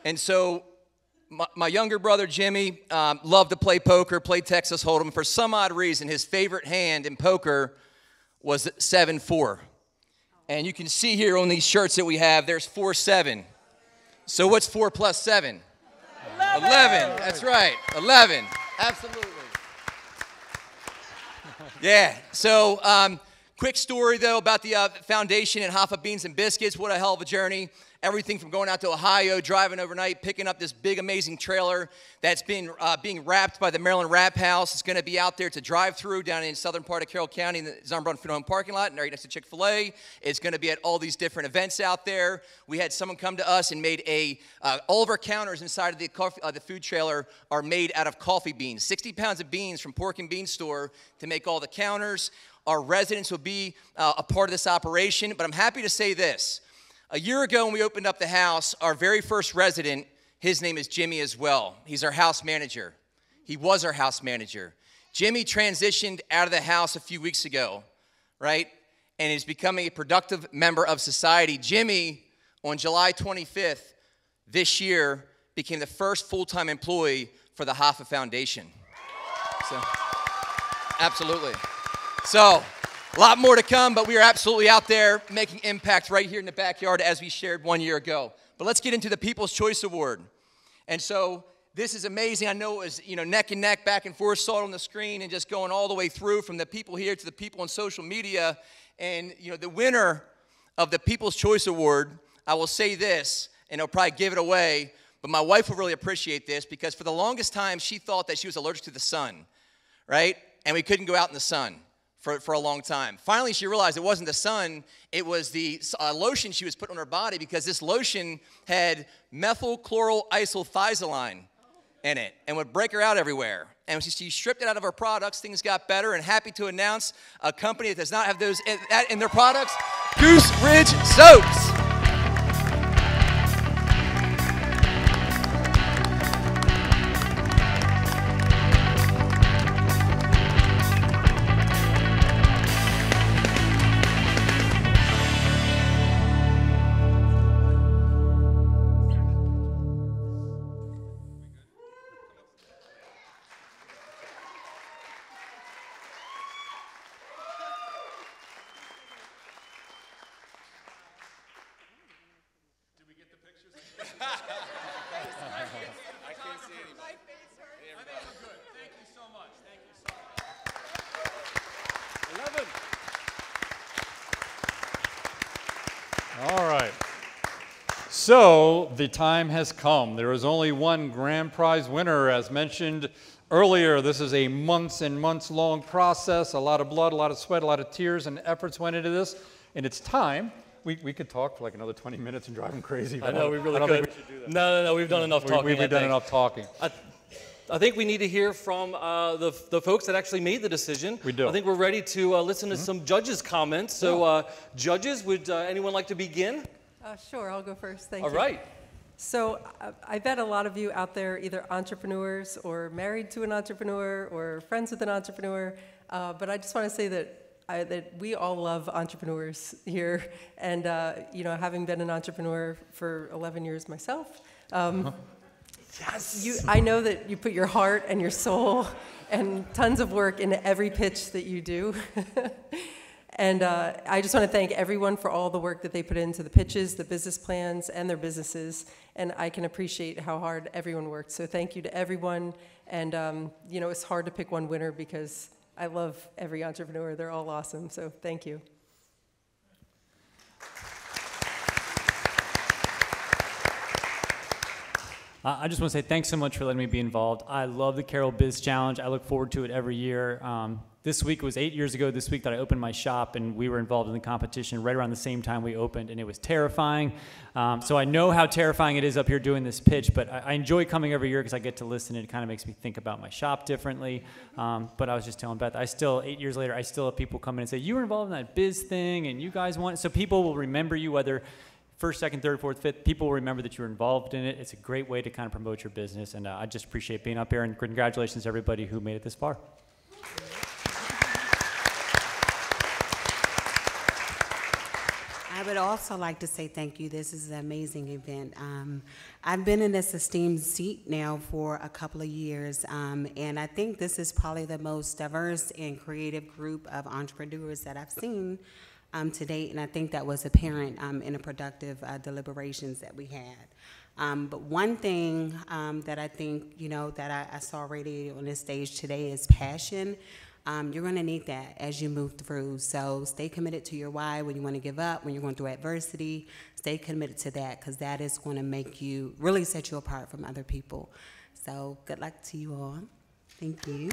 And so my younger brother Jimmy loved to play poker, play Texas Hold'em. For some odd reason, his favorite hand in poker was 7-4. And you can see here on these shirts that we have, there's 4-7. So what's 4 plus 7? 11. That's right. 11. Absolutely. Yeah. So quick story, though, about the foundation and Hoffa Beans and Biscuits. What a hell of a journey. everything from going out to Ohio, driving overnight, picking up this big, amazing trailer that's been being wrapped by the Maryland Wrap House. It's going to be out there to drive through down in southern part of Carroll County in the Zombrun Food Home parking lot, right next to Chick-fil-A. It's going to be at all these different events out there. We had someone come to us and made all of our counters inside of the food trailer are made out of coffee beans. 60 pounds of beans from Pork and Bean Store to make all the counters. Our residents will be a part of this operation, but I'm happy to say this. A year ago when we opened up the house, our very first resident, his name is Jimmy as well. He's our house manager. He was our house manager. Jimmy transitioned out of the house a few weeks ago, right? And is becoming a productive member of society. Jimmy, on July 25th this year, became the first full-time employee for the Hoffa Foundation. So, absolutely. So, a lot more to come, but we are absolutely out there making impact right here in the backyard as we shared 1 year ago. But let's get into the People's Choice Award. And so this is amazing. I know it was, neck and neck, back and forth, saw it on the screen, and just going all the way through from the people here to the people on social media. And, the winner of the People's Choice Award, I will say this, and I'll probably give it away, but my wife will really appreciate this because for the longest time, she thought that she was allergic to the sun, right? And we couldn't go out in the sun for a long time. Finally, she realized it wasn't the sun, it was the lotion she was putting on her body because this lotion had methylchloroisylthiazolide in it and would break her out everywhere. And when she stripped it out of her products, things got better, and happy to announce a company that does not have that in their products, Goose Ridge Soaps. All right. So the time has come. There is only one grand prize winner. As mentioned earlier, this is a months and months long process. A lot of blood, a lot of sweat, a lot of tears and efforts went into this. And it's time. We could talk for like another 20 minutes and drive them crazy. I know, we really could. Think we should do that. No, we've done enough talking. We've done enough talking. I think we need to hear from the folks that actually made the decision. We do. I think we're ready to listen to some judges' comments. So, judges, would anyone like to begin? Sure, I'll go first. Thank you. you. All right. So I bet a lot of you out there either entrepreneurs or married to an entrepreneur or friends with an entrepreneur, but I just want to say that we all love entrepreneurs here, and having been an entrepreneur for 11 years myself, yes, I know that you put your heart and your soul and tons of work into every pitch that you do. And I just want to thank everyone for all the work that they put into the pitches, the business plans, and their businesses. And I can appreciate how hard everyone worked. So thank you to everyone. And, it's hard to pick one winner because I love every entrepreneur. They're all awesome. So thank you. I just want to say thanks so much for letting me be involved. I love the Carroll Biz Challenge. I look forward to it every year. This week was 8 years ago this week that I opened my shop, and we were involved in the competition right around the same time we opened, and it was terrifying. So I know how terrifying it is up here doing this pitch, but I enjoy coming every year because I get to listen, and it kind of makes me think about my shop differently. But I was just telling Beth, 8 years later, I still have people come in and say, you were involved in that biz thing, and you guys want it. So people will remember you, whether first, second, third, fourth, fifth, people will remember that you were involved in it. It's a great way to kind of promote your business, and I just appreciate being up here, and congratulations to everybody who made it this far. I would also like to say thank you. This is an amazing event. I've been in this esteemed seat now for a couple of years, and I think this is probably the most diverse and creative group of entrepreneurs that I've seen to date, and I think that was apparent in the productive deliberations that we had. But one thing that I think, that I saw radiated on this stage today is passion. You're going to need that as you move through. So stay committed to your why when you want to give up, when you're going through adversity. Stay committed to that, because that is going to make you, really set you apart from other people. So good luck to you all. Thank you.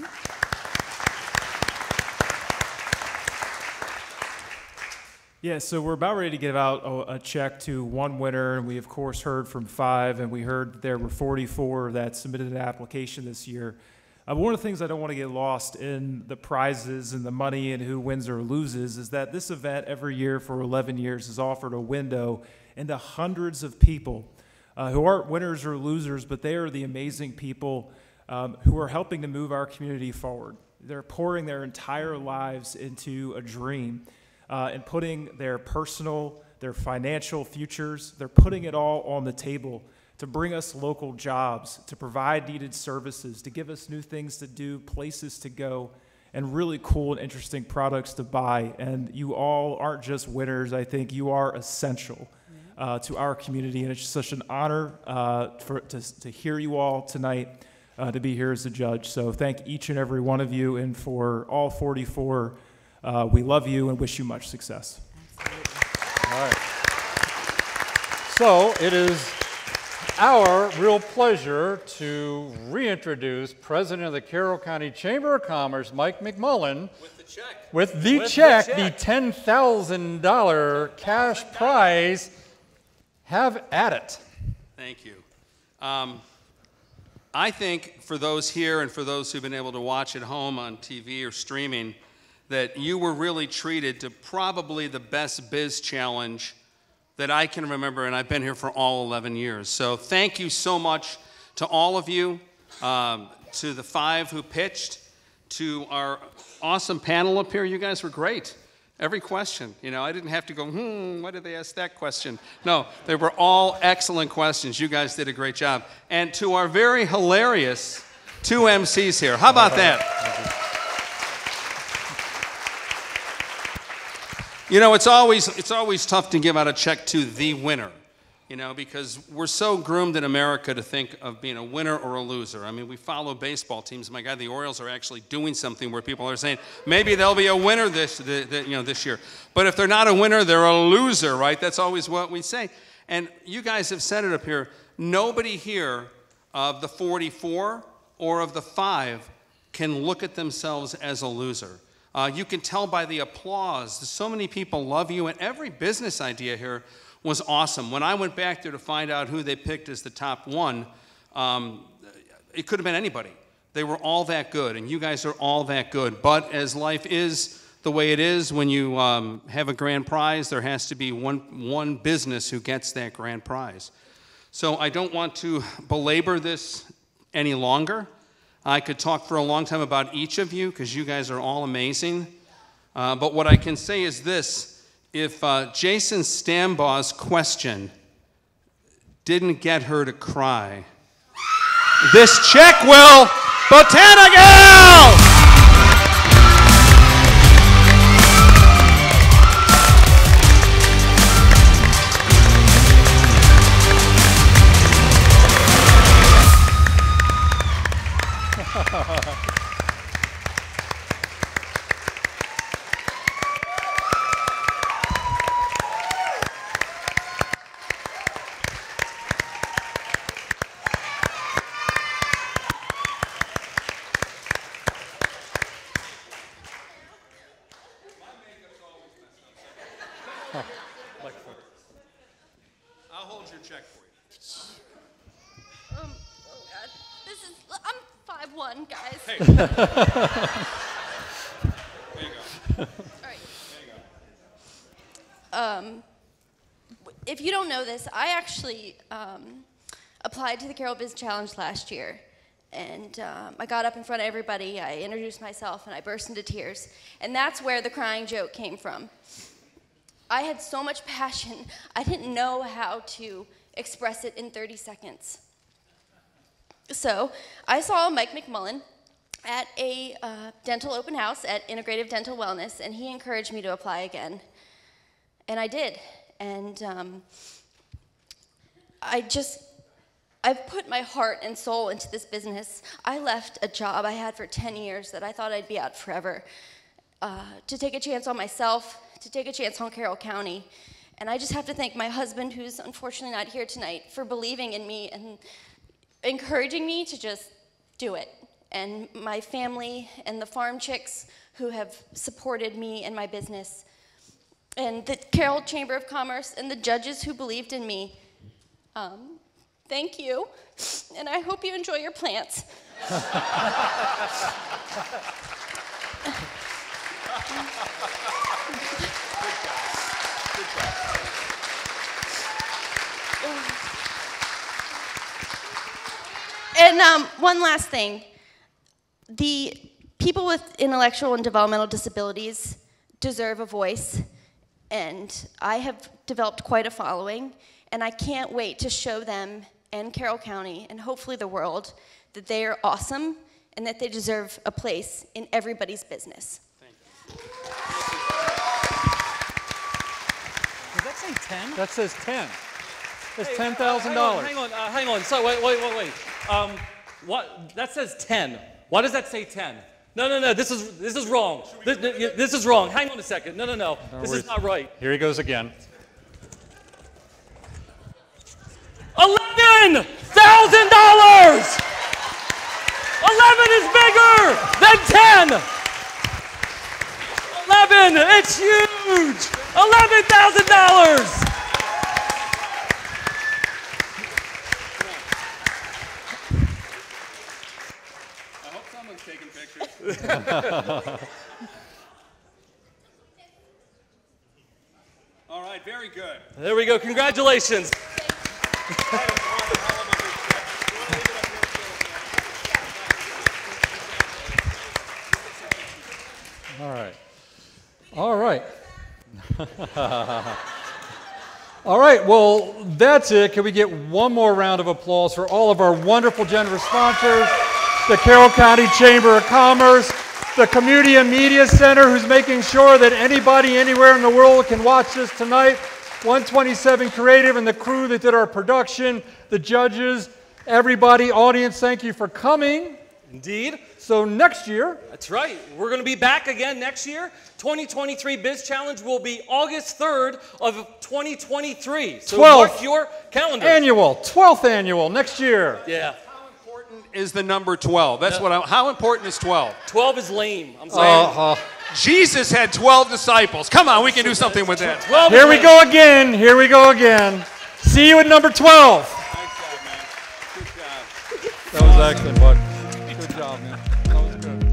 Yeah, so we're about ready to give out a check to one winner, and we of course heard from 5, and we heard that there were 44 that submitted an application this year. One of the things I don't want to get lost in the prizes and the money and who wins or loses is that this event every year for 11 years has offered a window into hundreds of people who aren't winners or losers, but they are the amazing people who are helping to move our community forward. They're pouring their entire lives into a dream. And putting their personal, their financial futures, they're putting it all on the table to bring us local jobs, to provide needed services, to give us new things to do, places to go, and really cool and interesting products to buy. And you all aren't just winners. I think you are essential to our community, and it's just such an honor to hear you all tonight, to be here as a judge. So thank each and every one of you, and for all 44, we love you and wish you much success. All right. So it is our real pleasure to reintroduce President of the Carroll County Chamber of Commerce, Mike McMullen, with the check, the $10,000 cash prize. Have at it. Thank you. I think for those here and for those who've been able to watch at home on TV or streaming, that you were really treated to probably the best biz challenge that I can remember, and I've been here for all 11 years. So thank you so much to all of you, to the 5 who pitched, to our awesome panel up here. You guys were great. Every question, you know, I didn't have to go, why did they ask that question? No, they were all excellent questions. You guys did a great job. And to our very hilarious 2 MCs here. How about that? You know, it's always tough to give out a check to the winner, you know, because we're so groomed in America to think of being a winner or a loser. I mean, we follow baseball teams. My God, the Orioles are actually doing something where people are saying maybe they'll be a winner this year. But if they're not a winner, they're a loser, right? That's always what we say. And you guys have said it up here. Nobody here of the 44 or of the 5 can look at themselves as a loser. You can tell by the applause. So many people love you, and every business idea here was awesome. When I went back there to find out who they picked as the top 1, it could have been anybody. They were all that good, and you guys are all that good. But as life is the way it is, when you have a grand prize, there has to be one business who gets that grand prize. So I don't want to belabor this any longer. I could talk for a long time about each of you because you guys are all amazing. But what I can say is this. If Jason Stambaugh's question didn't get her to cry, this check will. Botanical! I'll hold your check for you. Oh God, I'm 5'1", guys. Hey. There you go. All right. There you go. If you don't know this, I actually applied to the Carroll Biz Challenge last year. And I got up in front of everybody, I introduced myself, and I burst into tears. And that's where the crying joke came from. I had so much passion, I didn't know how to express it in 30 seconds. So I saw Mike McMullen at a dental open house at Integrative Dental Wellness, and he encouraged me to apply again. And I did. And I've put my heart and soul into this business. I left a job I had for 10 years that I thought I'd be out forever to take a chance on myself, to take a chance on Carroll County. And I just have to thank my husband, who's unfortunately not here tonight, for believing in me and encouraging me to just do it. And my family and the farm chicks who have supported me and my business. And the Carroll Chamber of Commerce and the judges who believed in me. Thank you, and I hope you enjoy your plants. And one last thing. The people with intellectual and developmental disabilities deserve a voice, and I have developed quite a following, and I can't wait to show them and Carroll County, and hopefully the world, that they are awesome and that they deserve a place in everybody's business. Thank you. Does that say 10? That says 10. It's Hey, $10,000. Hang on. So wait. What? That says 10. Why does that say 10? No. This is wrong. This is wrong. Hang on a second. No. This is not right. Here he goes again. $11,000! 11 is bigger than 10! 11, it's huge! $11,000! I hope someone's taking pictures. All right, very good. There we go, congratulations. All right. All right, well, that's it. Can we get one more round of applause for all of our wonderful, generous sponsors, the Carroll County Chamber of Commerce, the Community and Media Center, who's making sure that anybody anywhere in the world can watch this tonight, 127 Creative and the crew that did our production, the judges, everybody, audience, thank you for coming. Indeed. So next year. That's right. We're going to be back again next year. 2023 Biz Challenge will be August 3rd of 2023. So 12th mark your calendar. Annual, 12th annual next year. Yeah. Is the number 12. That's what how important is 12? 12 is lame. I'm saying. Jesus had 12 disciples. Come on, we can do something with that. Here we go again. Here we go again. See you at number 12. Nice job, man. Good job. That was excellent, bud. Good job, man. That was good.